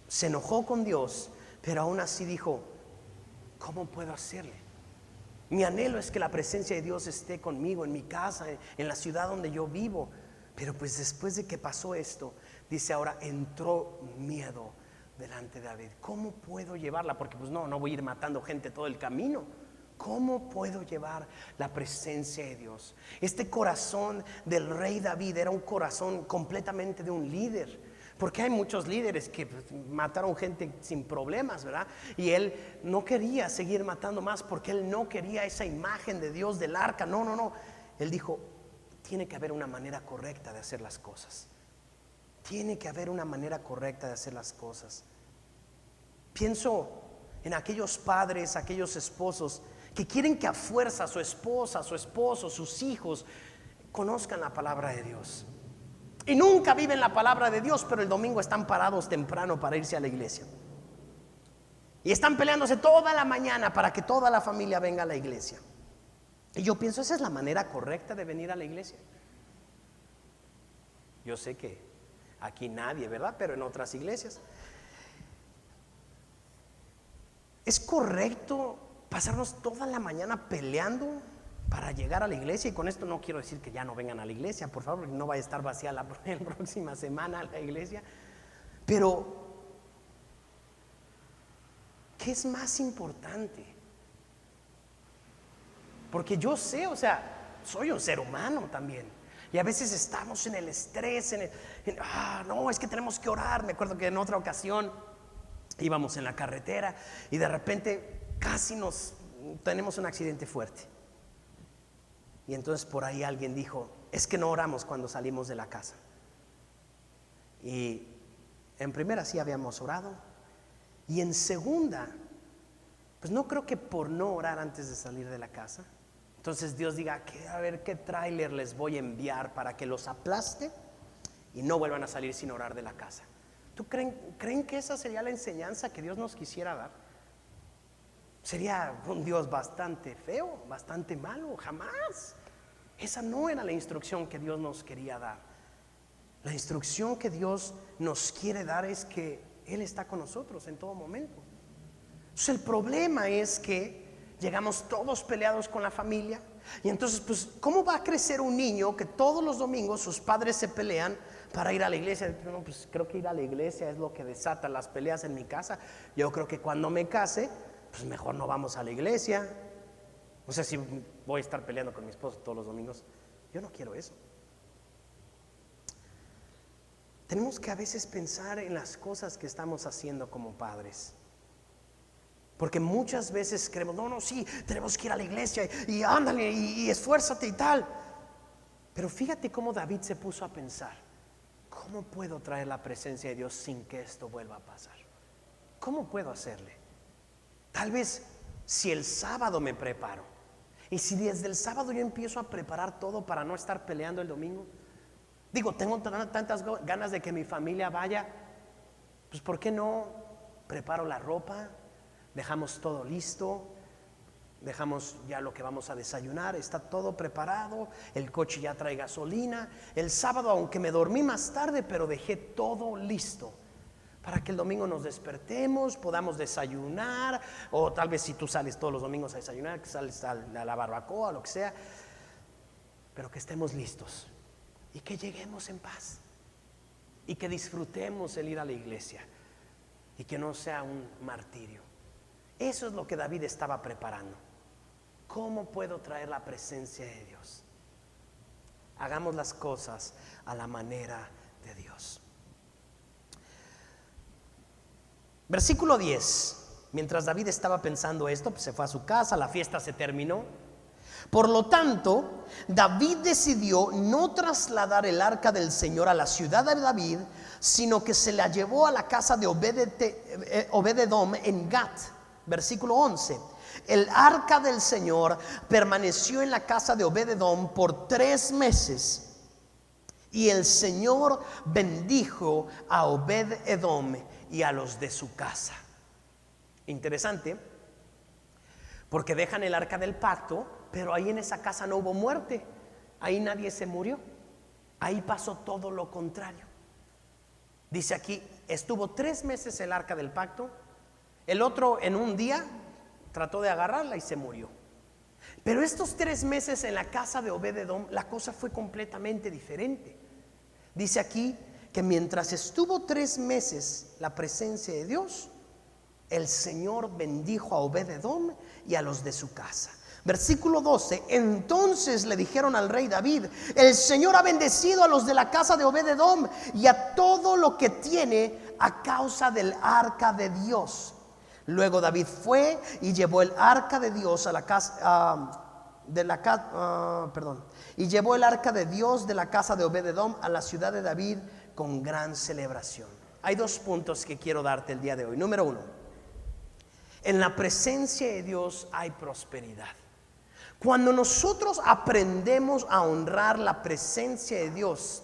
se enojó con Dios, pero aún así dijo: ¿cómo puedo hacerle? Mi anhelo es que la presencia de Dios esté conmigo en mi casa, en la ciudad donde yo vivo. Pero pues después de que pasó esto, dice, ahora entró miedo delante de David. ¿Cómo puedo llevarla? Porque pues no voy a ir matando gente todo el camino. ¿Cómo puedo llevar la presencia de Dios? Este corazón del rey David era un corazón completamente de un líder. Porque hay muchos líderes que mataron gente sin problemas, ¿verdad? Y él no quería seguir matando más, porque él no quería esa imagen de Dios del arca. No. Él dijo: tiene que haber una manera correcta de hacer las cosas. Tiene que haber una manera correcta de hacer las cosas. Pienso en aquellos padres, aquellos esposos que quieren que a fuerza su esposa, su esposo, sus hijos conozcan la palabra de Dios. Y nunca viven la palabra de Dios, pero el domingo están parados temprano para irse a la iglesia. Y están peleándose toda la mañana para que toda la familia venga a la iglesia. Y yo pienso, ¿esa es la manera correcta de venir a la iglesia? Yo sé que aquí nadie, ¿verdad? Pero en otras iglesias. ¿Es correcto pasarnos toda la mañana peleando para llegar a la iglesia? Y con esto no quiero decir que ya no vengan a la iglesia, por favor, porque no vaya a estar vacía la próxima semana la iglesia. Pero ¿qué es más importante? Porque yo sé, soy un ser humano también, y a veces estamos en el estrés, no, es que tenemos que orar. Me acuerdo que en otra ocasión íbamos en la carretera y de repente casi tenemos un accidente fuerte. Y entonces por ahí alguien dijo: es que no oramos cuando salimos de la casa. Y en primera sí habíamos orado, y en segunda, pues no creo que por no orar antes de salir de la casa, entonces Dios diga: a ver qué tráiler les voy a enviar para que los aplaste y no vuelvan a salir sin orar de la casa. ¿Tú creen que esa sería la enseñanza que Dios nos quisiera dar? Sería un Dios bastante feo, bastante malo. Jamás. Esa no era la instrucción que Dios nos quería dar. La instrucción que Dios nos quiere dar es que Él está con nosotros en todo momento. Entonces el problema es que llegamos todos peleados con la familia, y entonces pues ¿cómo va a crecer un niño que todos los domingos sus padres se pelean para ir a la iglesia? No, pues creo que ir a la iglesia es lo que desata las peleas en mi casa. Yo creo que cuando me case, pues mejor no vamos a la iglesia. O sea, si voy a estar peleando con mi esposo todos los domingos, yo no quiero eso. Tenemos que a veces pensar en las cosas que estamos haciendo como padres. Porque muchas veces creemos, no, sí, tenemos que ir a la iglesia y ándale y esfuérzate y tal. Pero fíjate cómo David se puso a pensar, ¿cómo puedo traer la presencia de Dios sin que esto vuelva a pasar? ¿Cómo puedo hacerle? Tal vez si el sábado me preparo, y si desde el sábado yo empiezo a preparar todo para no estar peleando el domingo. Digo, tengo tantas ganas de que mi familia vaya, pues ¿por qué no preparo la ropa? Dejamos todo listo, dejamos ya lo que vamos a desayunar, está todo preparado, el coche ya trae gasolina. El sábado, aunque me dormí más tarde, pero dejé todo listo para que el domingo nos despertemos, podamos desayunar, o tal vez si tú sales todos los domingos a desayunar, que sales a la barbacoa, lo que sea, pero que estemos listos y que lleguemos en paz y que disfrutemos el ir a la iglesia y que no sea un martirio. Eso es lo que David estaba preparando. ¿Cómo puedo traer la presencia de Dios? Hagamos las cosas a la manera de Dios. Versículo 10. Mientras David estaba pensando esto, pues se fue a su casa, la fiesta se terminó. Por lo tanto, David decidió no trasladar el arca del Señor a la ciudad de David, sino que se la llevó a la casa de Obed-edom en Gat. Versículo 11. El arca del Señor permaneció en la casa de Obed-edom por 3 meses. Y el Señor bendijo a Obed-edom y a los de su casa. Interesante, porque dejan el arca del pacto, pero ahí en esa casa no hubo muerte. Ahí nadie se murió. Ahí pasó todo lo contrario. Dice aquí, estuvo 3 meses el arca del pacto. El otro en un día trató de agarrarla y se murió. Pero estos 3 meses en la casa de Obed-edom, la cosa fue completamente diferente. Dice aquí que mientras estuvo 3 meses la presencia de Dios, el Señor bendijo a Obed-edom y a los de su casa. Versículo 12. Entonces le dijeron al rey David: el Señor ha bendecido a los de la casa de Obed-edom y a todo lo que tiene a causa del arca de Dios. Luego David fue y llevó el arca de Dios a la casa y llevó el arca de Dios de la casa de Obed-edom a la ciudad de David con gran celebración. Hay 2 puntos que quiero darte el día de hoy. Número 1, en la presencia de Dios hay prosperidad. Cuando nosotros aprendemos a honrar la presencia de Dios,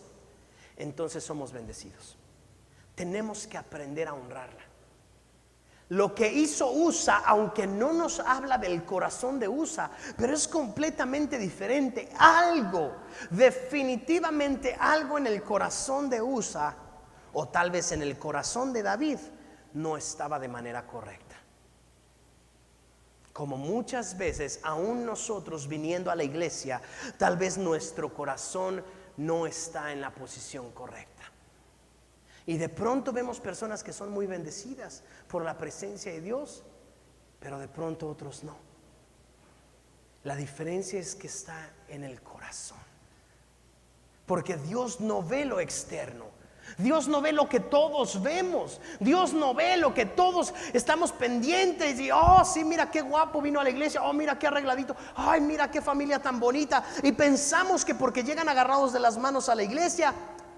entonces somos bendecidos. Tenemos que aprender a honrarla. Lo que hizo Usa, aunque no nos habla del corazón de Usa, pero es completamente diferente. Definitivamente algo en el corazón de Usa, o tal vez en el corazón de David, no estaba de manera correcta. Como muchas veces, aún nosotros viniendo a la iglesia, tal vez nuestro corazón no está en la posición correcta. Y de pronto vemos personas que son muy bendecidas por la presencia de Dios, pero de pronto otros no. La diferencia es que está en el corazón. Porque Dios no ve lo externo. Dios no ve lo que todos vemos. Dios no ve lo que todos estamos pendientes. Y sí, mira qué guapo vino a la iglesia. Mira qué arregladito. Ay, mira qué familia tan bonita. Y pensamos que porque llegan agarrados de las manos a la iglesia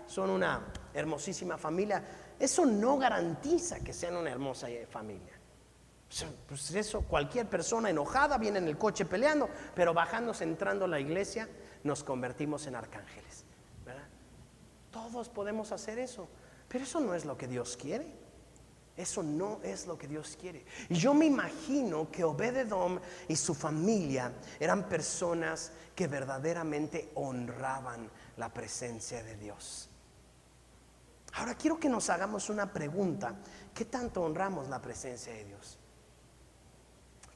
son una hermosísima familia. Eso no garantiza que sean una hermosa familia. Pues eso, cualquier persona enojada viene en el coche peleando, pero bajándose, entrando a la iglesia, nos convertimos en arcángeles, ¿verdad? Todos podemos hacer eso, pero eso no es lo que Dios quiere. Eso no es lo que Dios quiere. Y yo me imagino que Obed-edom y su familia eran personas que verdaderamente honraban la presencia de Dios. Ahora quiero que nos hagamos una pregunta. ¿Qué tanto honramos la presencia de Dios?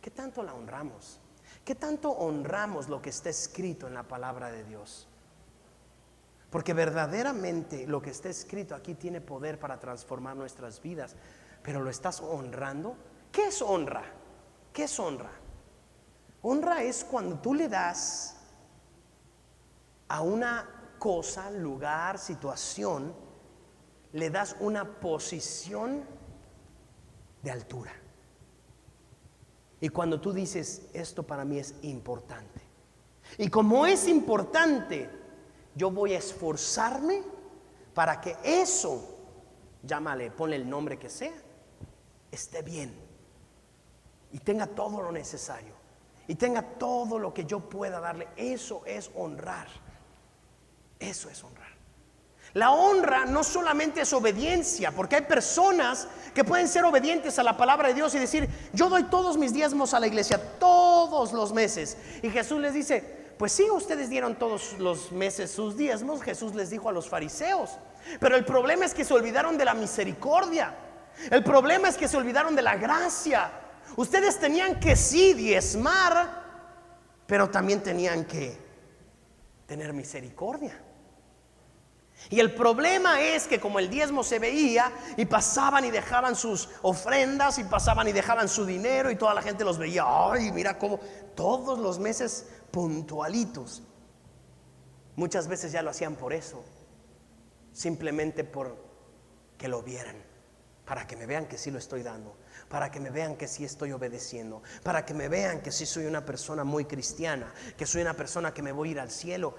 ¿Qué tanto la honramos? ¿Qué tanto honramos lo que está escrito en la palabra de Dios? Porque verdaderamente lo que está escrito aquí tiene poder para transformar nuestras vidas. Pero ¿lo estás honrando? ¿Qué es honra? ¿Qué es honra? Honra es cuando tú le das a una cosa, lugar, situación, le das una posición de altura. Y cuando tú dices, esto para mí es importante, y como es importante, yo voy a esforzarme para que eso, llámale, ponle el nombre que sea, esté bien y tenga todo lo necesario y tenga todo lo que yo pueda darle. Eso es honrar. Eso es honrar. La honra no solamente es obediencia, porque hay personas que pueden ser obedientes a la palabra de Dios y decir, yo doy todos mis diezmos a la iglesia todos los meses. Y Jesús les dice, pues sí, ustedes dieron todos los meses sus diezmos. Jesús les dijo a los fariseos, pero el problema es que se olvidaron de la misericordia. El problema es que se olvidaron de la gracia. Ustedes tenían que sí diezmar, pero también tenían que tener misericordia. Y el problema es que como el diezmo se veía y pasaban y dejaban sus ofrendas y pasaban y dejaban su dinero y toda la gente los veía, ay, mira cómo todos los meses puntualitos. Muchas veces ya lo hacían por eso, simplemente por que lo vieran, para que me vean que sí lo estoy dando, para que me vean que sí estoy obedeciendo, para que me vean que sí soy una persona muy cristiana, que soy una persona que me voy a ir al cielo.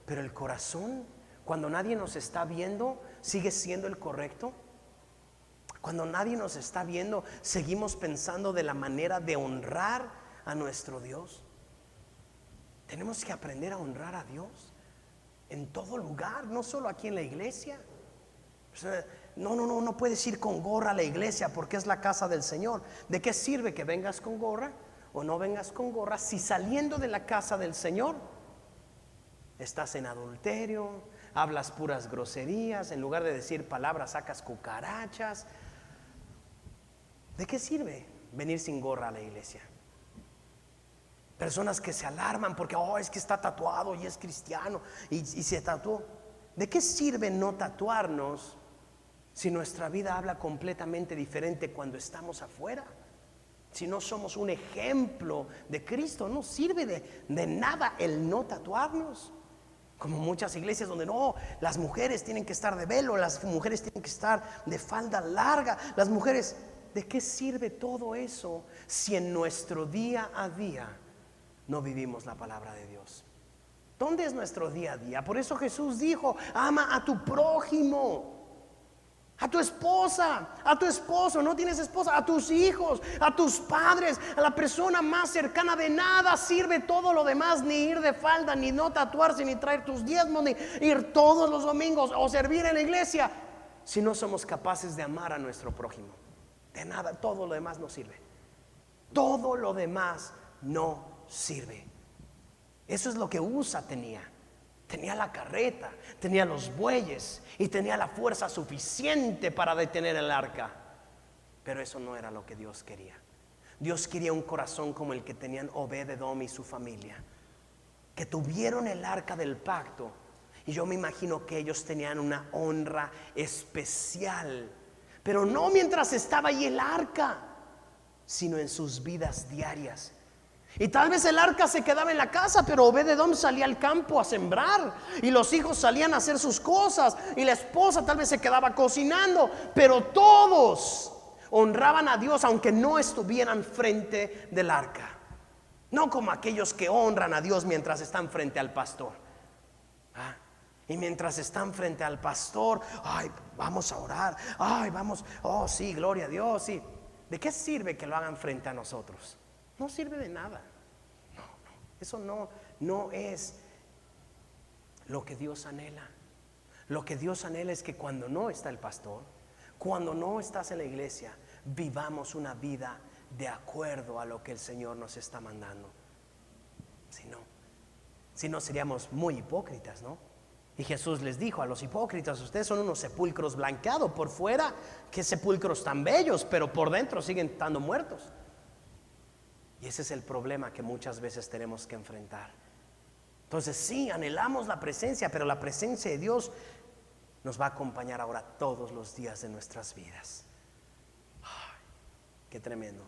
Pero el corazón, cuando nadie nos está viendo, sigue siendo el correcto. Cuando nadie nos está viendo, seguimos pensando de la manera de honrar a nuestro Dios. Tenemos que aprender a honrar a Dios en todo lugar, no solo aquí en la iglesia. O sea, no puedes ir con gorra a la iglesia porque es la casa del Señor. ¿De qué sirve que vengas con gorra o no vengas con gorra si saliendo de la casa del Señor estás en adulterio, hablas puras groserías, en lugar de decir palabras sacas cucarachas? ¿De qué sirve venir sin gorra a la iglesia? Personas que se alarman porque es que está tatuado y es cristiano y se tatuó. ¿De qué sirve no tatuarnos si nuestra vida habla completamente diferente cuando estamos afuera? Si no somos un ejemplo de Cristo, no sirve de nada el no tatuarnos. Como muchas iglesias donde no, las mujeres tienen que estar de velo, las mujeres tienen que estar de falda larga, las mujeres, ¿de qué sirve todo eso si en nuestro día a día no vivimos la palabra de Dios? ¿Dónde es nuestro día a día? Por eso Jesús dijo, ama a tu prójimo, a tu esposa, a tu esposo, no tienes esposa, a tus hijos, a tus padres, a la persona más cercana. De nada sirve todo lo demás, ni ir de falda, ni no tatuarse, ni traer tus diezmos, ni ir todos los domingos o servir en la iglesia, si no somos capaces de amar a nuestro prójimo. De nada, todo lo demás no sirve. Todo lo demás no sirve. Eso es lo que Usa tenía. Tenía la carreta, tenía los bueyes y tenía la fuerza suficiente para detener el arca. Pero eso no era lo que Dios quería. Dios quería un corazón como el que tenían Obed-Edom y su familia, que tuvieron el arca del pacto. Y yo me imagino que ellos tenían una honra especial, pero no mientras estaba ahí el arca, sino en sus vidas diarias. Y tal vez el arca se quedaba en la casa, pero Obed-Edom salía al campo a sembrar, y los hijos salían a hacer sus cosas, y la esposa tal vez se quedaba cocinando, pero todos honraban a Dios aunque no estuvieran frente del arca. No como aquellos que honran a Dios mientras están frente al pastor. Y mientras están frente al pastor, ay, vamos a orar, ay, vamos, oh sí, gloria a Dios, sí. ¿De qué sirve que lo hagan frente a nosotros? No sirve de nada. Eso no es lo que Dios anhela. Lo que Dios anhela es que cuando no está el pastor, cuando no estás en la iglesia, vivamos una vida de acuerdo a lo que el Señor nos está mandando. Si no seríamos muy hipócritas, ¿no? Y Jesús les dijo a los hipócritas, ustedes son unos sepulcros blanqueados por fuera, qué sepulcros tan bellos, pero por dentro siguen estando muertos. Y ese es el problema que muchas veces tenemos que enfrentar. Entonces sí, anhelamos la presencia, pero la presencia de Dios nos va a acompañar ahora todos los días de nuestras vidas. Ay, qué tremendo.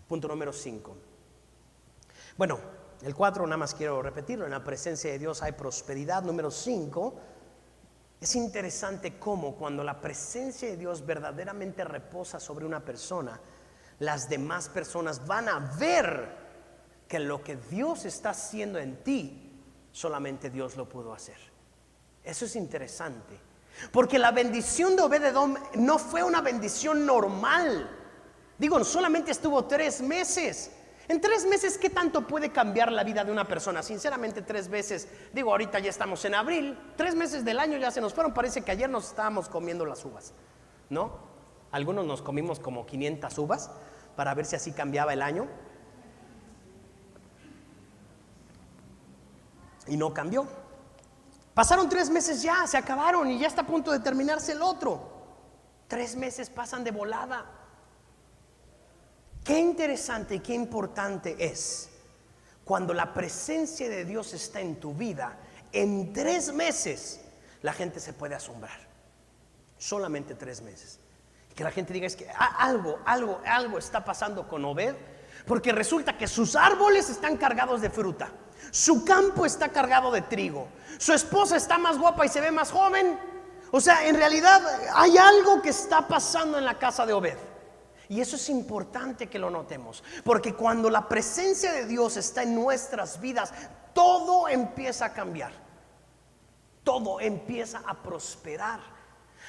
Punto número 5. Bueno, el 4 nada más quiero repetirlo. En la presencia de Dios hay prosperidad. Número 5. Es interesante cómo cuando la presencia de Dios verdaderamente reposa sobre una persona, las demás personas van a ver que lo que Dios está haciendo en ti, solamente Dios lo pudo hacer. Eso es interesante, porque la bendición de Obed-Edom no fue una bendición normal. Digo, solamente estuvo 3 meses. En 3 meses, ¿qué tanto puede cambiar la vida de una persona? Sinceramente, 3 veces. Digo, ahorita ya estamos en abril, 3 meses del año ya se nos fueron. Parece que ayer nos estábamos comiendo las uvas, ¿no? Algunos nos comimos como 500 uvas para ver si así cambiaba el año. Y no cambió. Pasaron 3 meses ya, se acabaron y ya está a punto de terminarse el otro. 3 meses pasan de volada. Qué interesante y qué importante es cuando la presencia de Dios está en tu vida. En 3 meses la gente se puede asombrar. Solamente 3 meses. Que la gente diga, es que algo está pasando con Obed, porque resulta que sus árboles están cargados de fruta, su campo está cargado de trigo, su esposa está más guapa y se ve más joven. O sea, en realidad hay algo que está pasando en la casa de Obed. Y eso es importante que lo notemos, porque cuando la presencia de Dios está en nuestras vidas, todo empieza a cambiar, todo empieza a prosperar.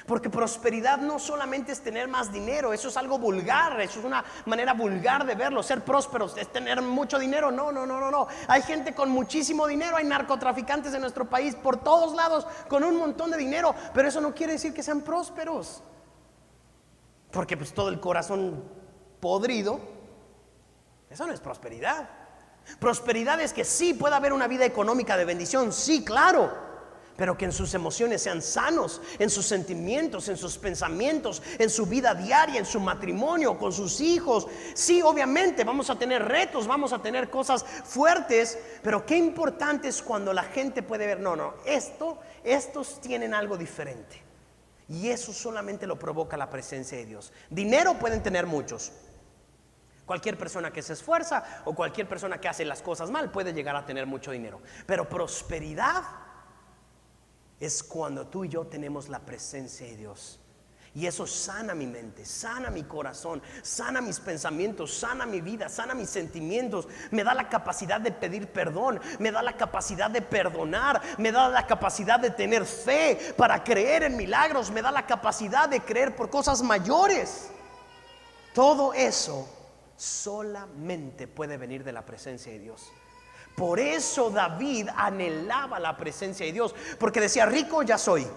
Porque prosperidad no solamente es tener más dinero, eso es algo vulgar, eso es una manera vulgar de verlo. Ser prósperos es tener mucho dinero. No. Hay gente con muchísimo dinero, hay narcotraficantes en nuestro país por todos lados con un montón de dinero, pero eso no quiere decir que sean prósperos. Porque pues todo el corazón podrido, eso no es prosperidad. Prosperidad es que sí puede haber una vida económica de bendición, sí, claro, pero que en sus emociones sean sanos, en sus sentimientos, en sus pensamientos, en su vida diaria, en su matrimonio, con sus hijos. Sí, obviamente vamos a tener retos, vamos a tener cosas fuertes, pero qué importante es cuando la gente puede ver, estos tienen algo diferente. Y eso solamente lo provoca la presencia de Dios. Dinero pueden tener muchos. Cualquier persona que se esfuerza o cualquier persona que hace las cosas mal puede llegar a tener mucho dinero. Pero prosperidad es cuando tú y yo tenemos la presencia de Dios. Y eso sana mi mente, sana mi corazón, sana mis pensamientos, sana mi vida, sana mis sentimientos. Me da la capacidad de pedir perdón, me da la capacidad de perdonar, me da la capacidad de tener fe para creer en milagros, me da la capacidad de creer por cosas mayores. Todo eso solamente puede venir de la presencia de Dios. Por eso David anhelaba la presencia de Dios, porque decía, rico ya soy,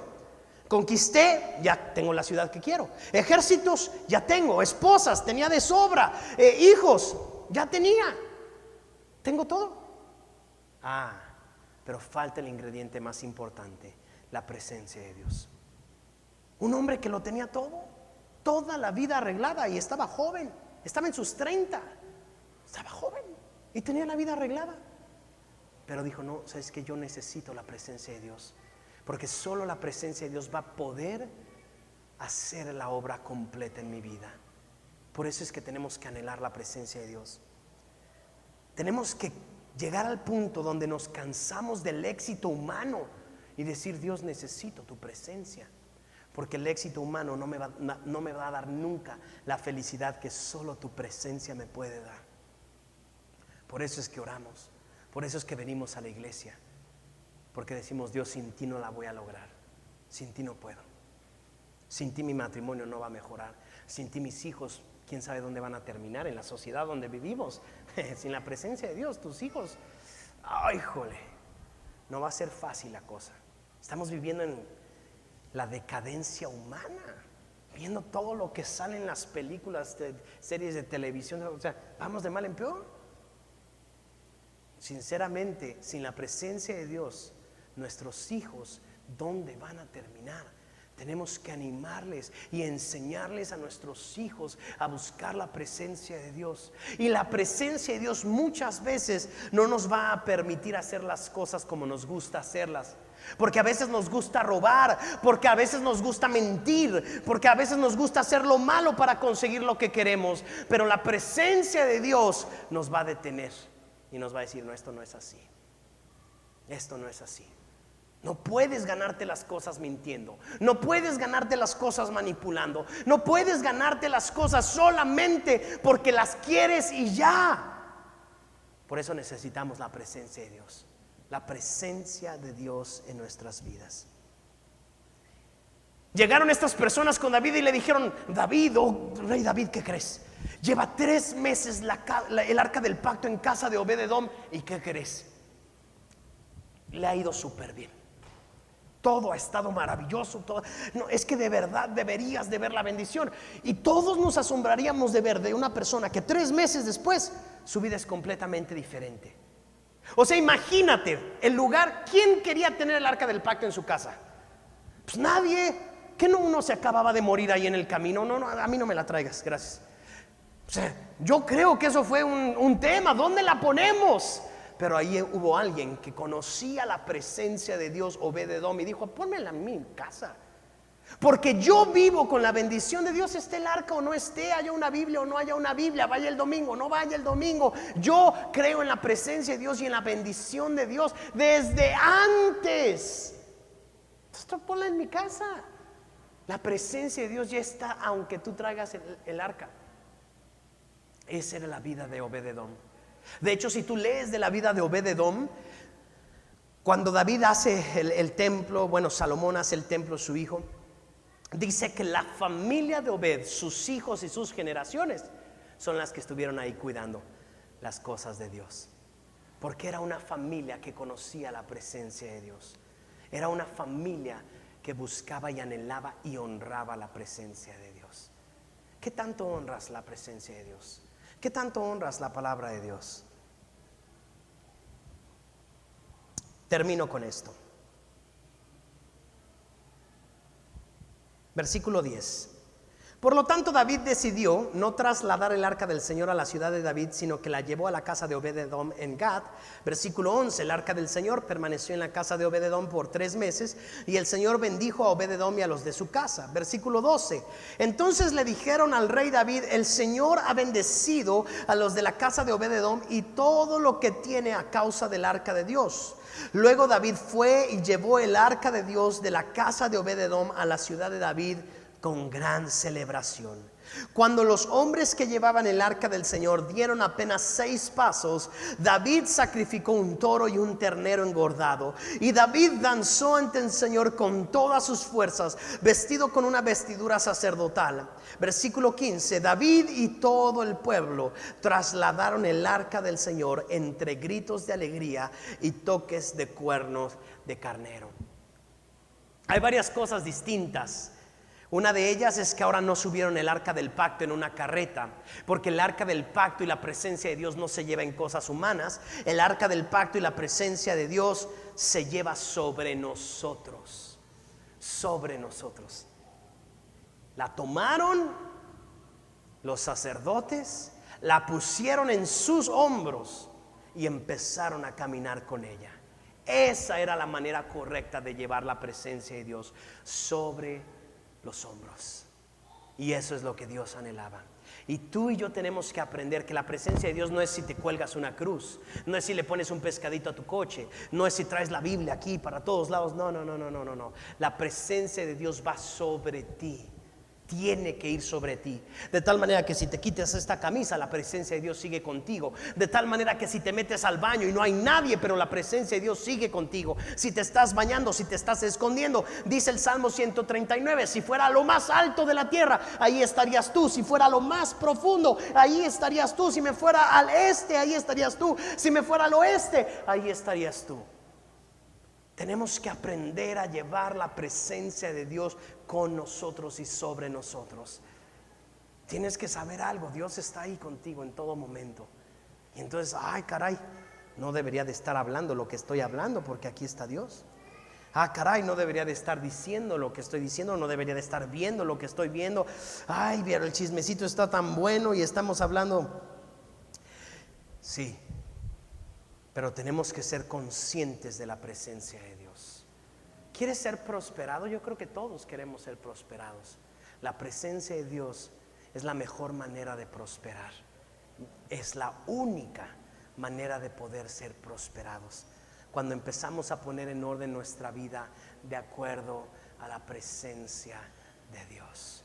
conquisté, ya tengo la ciudad que quiero, ejércitos ya tengo, esposas tenía de sobra, hijos ya tengo todo. Pero falta el ingrediente más importante, la presencia de Dios. Un hombre que lo tenía todo, toda la vida arreglada, y estaba joven, estaba en sus 30, estaba joven y tenía la vida arreglada. Pero dijo, no, sabes que yo necesito la presencia de Dios, porque solo la presencia de Dios va a poder hacer la obra completa en mi vida. Por eso es que tenemos que anhelar la presencia de Dios. Tenemos que llegar al punto donde nos cansamos del éxito humano y decir, Dios, necesito tu presencia, porque el éxito humano no me va a dar nunca la felicidad que solo tu presencia me puede dar. Por eso es que oramos. Por eso es que venimos a la iglesia, porque decimos, Dios, sin ti no la voy a lograr, sin ti no puedo, sin ti mi matrimonio no va a mejorar, sin ti mis hijos, quién sabe dónde van a terminar, en la sociedad donde vivimos, sin la presencia de Dios, tus hijos, híjole, no va a ser fácil la cosa. Estamos viviendo en la decadencia humana, viendo todo lo que sale en las películas, series de televisión, o sea, vamos de mal en peor. Sinceramente, sin la presencia de Dios, nuestros hijos, ¿dónde van a terminar? Tenemos que animarles y enseñarles a nuestros hijos a buscar la presencia de Dios. Y la presencia de Dios muchas veces no nos va a permitir hacer las cosas como nos gusta hacerlas. Porque a veces nos gusta robar, porque a veces nos gusta mentir, porque a veces nos gusta hacer lo malo para conseguir lo que queremos. Pero la presencia de Dios nos va a detener y nos va a decir, no, esto no es así. Esto no es así. No puedes ganarte las cosas mintiendo. No puedes ganarte las cosas manipulando. No puedes ganarte las cosas solamente porque las quieres y ya. Por eso necesitamos la presencia de Dios. La presencia de Dios en nuestras vidas. Llegaron estas personas con David y le dijeron: David, oh rey David, ¿qué crees? Lleva 3 meses el arca del pacto en casa de Obed-edom. ¿Y qué crees? Le ha ido súper bien. Todo ha estado maravilloso, todo. No, es que de verdad deberías de ver la bendición. Y todos nos asombraríamos de ver de una persona que 3 meses después su vida es completamente diferente. O sea, imagínate el lugar. ¿Quién quería tener el arca del pacto en su casa? Pues nadie. ¿Que no uno se acababa de morir ahí en el camino? No, a mí no me la traigas, gracias. O sea, yo creo que eso fue un tema. ¿Dónde la ponemos? Pero ahí hubo alguien que conocía la presencia de Dios, Obed-edom, y dijo: pónmela a mí en casa, porque yo vivo con la bendición de Dios. Esté el arca o no esté, haya una Biblia o no haya una Biblia, vaya el domingo o no vaya el domingo, yo creo en la presencia de Dios y en la bendición de Dios desde antes. Entonces ponla en mi casa. La presencia de Dios ya está, aunque tú traigas el arca. Esa era la vida de Obed-edom. De hecho, si tú lees de la vida de Obed-edom, cuando David hace el templo, bueno, Salomón hace el templo, su hijo, dice que la familia de Obed, sus hijos y sus generaciones, son las que estuvieron ahí cuidando las cosas de Dios. Porque era una familia que conocía la presencia de Dios. Era una familia que buscaba y anhelaba y honraba la presencia de Dios. ¿Qué tanto honras la presencia de Dios? ¿Qué tanto honras la palabra de Dios? Termino con esto. Versículo 10. Por lo tanto, David decidió no trasladar el arca del Señor a la ciudad de David, sino que la llevó a la casa de Obed-edom en Gat. Versículo 11. El arca del Señor permaneció en la casa de Obed-edom por 3 meses, y el Señor bendijo a Obed-edom y a los de su casa. Versículo 12. Entonces le dijeron al rey David: el Señor ha bendecido a los de la casa de Obed-edom y todo lo que tiene a causa del arca de Dios. Luego David fue y llevó el arca de Dios de la casa de Obed-edom a la ciudad de David con gran celebración. Cuando los hombres que llevaban el arca del Señor dieron apenas 6 pasos, David sacrificó un toro y un ternero engordado, y David danzó ante el Señor con todas sus fuerzas, vestido con una vestidura sacerdotal. Versículo 15. David y todo el pueblo trasladaron el arca del Señor entre gritos de alegría y toques de cuernos de carnero. Hay varias cosas distintas. Una de ellas es que ahora no subieron el arca del pacto en una carreta, porque el arca del pacto y la presencia de Dios no se lleva en cosas humanas. El arca del pacto y la presencia de Dios se lleva sobre nosotros. Sobre nosotros. La tomaron los sacerdotes, la pusieron en sus hombros y empezaron a caminar con ella. Esa era la manera correcta de llevar la presencia de Dios sobre los hombros. Y eso es lo que Dios anhelaba. Y tú y yo tenemos que aprender que la presencia de Dios no es si te cuelgas una cruz, no es si le pones un pescadito a tu coche, no es si traes la Biblia aquí para todos lados. No. La presencia de Dios va sobre ti. Tiene que ir sobre ti. De tal manera que si te quitas esta camisa, la presencia de Dios sigue contigo. De tal manera que si te metes al baño y no hay nadie, pero la presencia de Dios sigue contigo. Si te estás bañando, si te estás escondiendo, dice el Salmo 139, si fuera a lo más alto de la tierra, ahí estarías tú. Si fuera a lo más profundo, ahí estarías tú. Si me fuera al este, ahí estarías tú. Si me fuera al oeste, ahí estarías tú. Tenemos que aprender a llevar la presencia de Dios con nosotros y sobre nosotros. Tienes que saber algo: Dios está ahí contigo en todo momento. Y entonces, ay caray, no debería de estar hablando lo que estoy hablando porque aquí está Dios. Ah caray, no debería de estar diciendo lo que estoy diciendo, no debería de estar viendo lo que estoy viendo. Ay, pero el chismecito está tan bueno y estamos hablando. Sí, pero tenemos que ser conscientes de la presencia de Dios. ¿Quieres ser prosperado? Yo creo que todos queremos ser prosperados. La presencia de Dios es la mejor manera de prosperar. Es la única manera de poder ser prosperados. cuando empezamos a poner en orden nuestra vida de acuerdo a la presencia de Dios.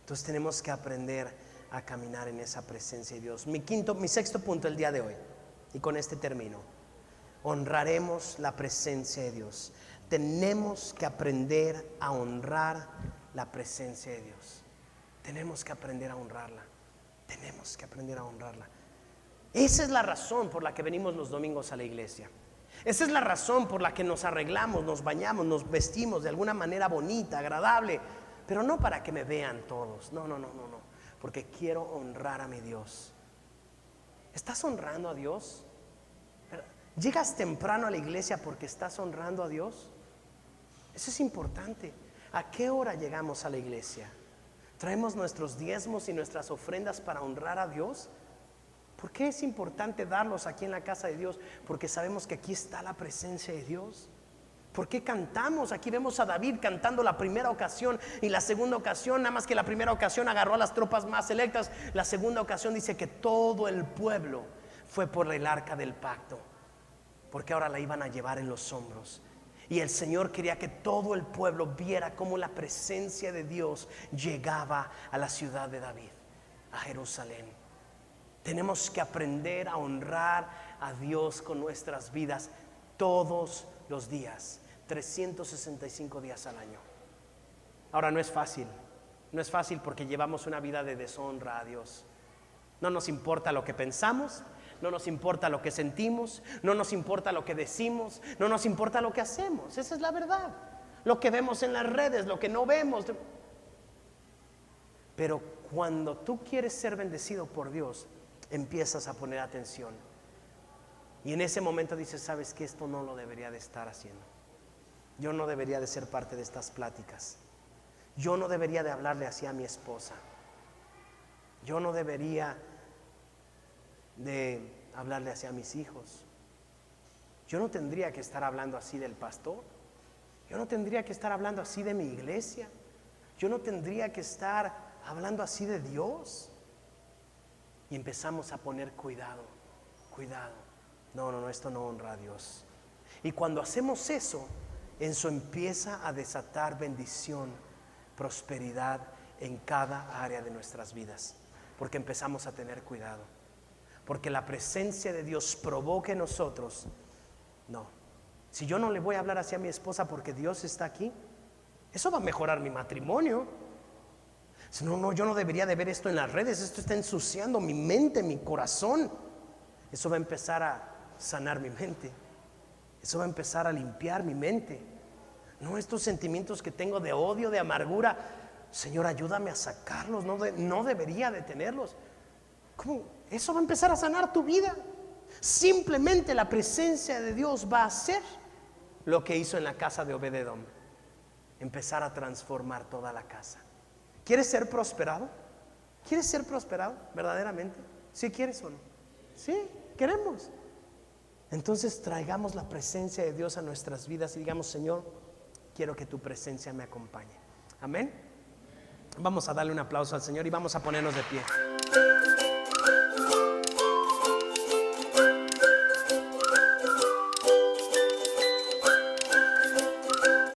Entonces tenemos que aprender a caminar en esa presencia de Dios. Mi sexto punto el día de hoy, y con este termino: honraremos la presencia de Dios. Tenemos que aprender a honrar la presencia de Dios. Tenemos que aprender a honrarla. Tenemos que aprender a honrarla. Esa es la razón por la que venimos los domingos a la iglesia. Esa es la razón por la que nos arreglamos, nos bañamos, nos vestimos de alguna manera bonita, agradable, pero no para que me vean todos. No, porque quiero honrar a mi Dios. ¿Estás honrando a Dios? ¿Llegas temprano a la iglesia porque estás honrando a Dios? Eso es importante. ¿A qué hora llegamos a la iglesia? ¿Traemos nuestros diezmos y nuestras ofrendas para honrar a Dios? ¿Por qué es importante darlos aquí en la casa de Dios? Porque sabemos que aquí está la presencia de Dios. ¿Por qué cantamos? Aquí vemos a David cantando la primera ocasión y la segunda ocasión, nada más que la primera ocasión agarró a las tropas más selectas. La segunda ocasión dice que todo el pueblo fue por el arca del pacto, porque ahora la iban a llevar en los hombros. Y el Señor quería que todo el pueblo viera cómo la presencia de Dios llegaba a la ciudad de David, a Jerusalén. Tenemos que aprender a honrar a Dios con nuestras vidas todos los días, 365 días al año. Ahora no es fácil porque llevamos una vida de deshonra a Dios. No nos importa lo que pensamos, no nos importa lo que sentimos, no nos importa lo que decimos, no nos importa lo que hacemos. Esa es la verdad. Lo que vemos en las redes, lo que no vemos. Pero cuando tú quieres ser bendecido por Dios, empiezas a poner atención. Y en ese momento dices, ¿sabes qué? Esto no lo debería de estar haciendo. Yo no debería de ser parte de estas pláticas. Yo no debería de hablarle así a mi esposa. Yo no debería de hablarle así a mis hijos. Yo no tendría que estar hablando así del pastor. Yo no tendría que estar hablando así de mi iglesia. Yo no tendría que estar hablando así de Dios. Y empezamos a poner cuidado. No, esto no honra a Dios. Y cuando hacemos eso empieza a desatar bendición, prosperidad en cada área de nuestras vidas, porque empezamos a tener cuidado, porque la presencia de Dios provoca en nosotros. No, si yo no le voy a hablar así a mi esposa porque Dios está aquí, eso va a mejorar mi matrimonio. No, yo no debería de ver esto en las redes, esto está ensuciando mi mente, mi corazón. Eso va a empezar a sanar mi mente, eso va a empezar a limpiar mi mente. No, estos sentimientos que tengo de odio, de amargura, Señor, ayúdame a sacarlos, no debería de tenerlos. ¿Cómo? Eso va a empezar a sanar tu vida. Simplemente la presencia de Dios va a hacer lo que hizo en la casa de Obed-Edom, empezar a transformar toda la casa. ¿Quieres ser prosperado? ¿Quieres ser prosperado verdaderamente? ¿Sí quieres o no? Sí, queremos. Entonces traigamos la presencia de Dios a nuestras vidas y digamos, Señor, quiero que tu presencia me acompañe. Amén. Vamos a darle un aplauso al Señor y vamos a ponernos de pie.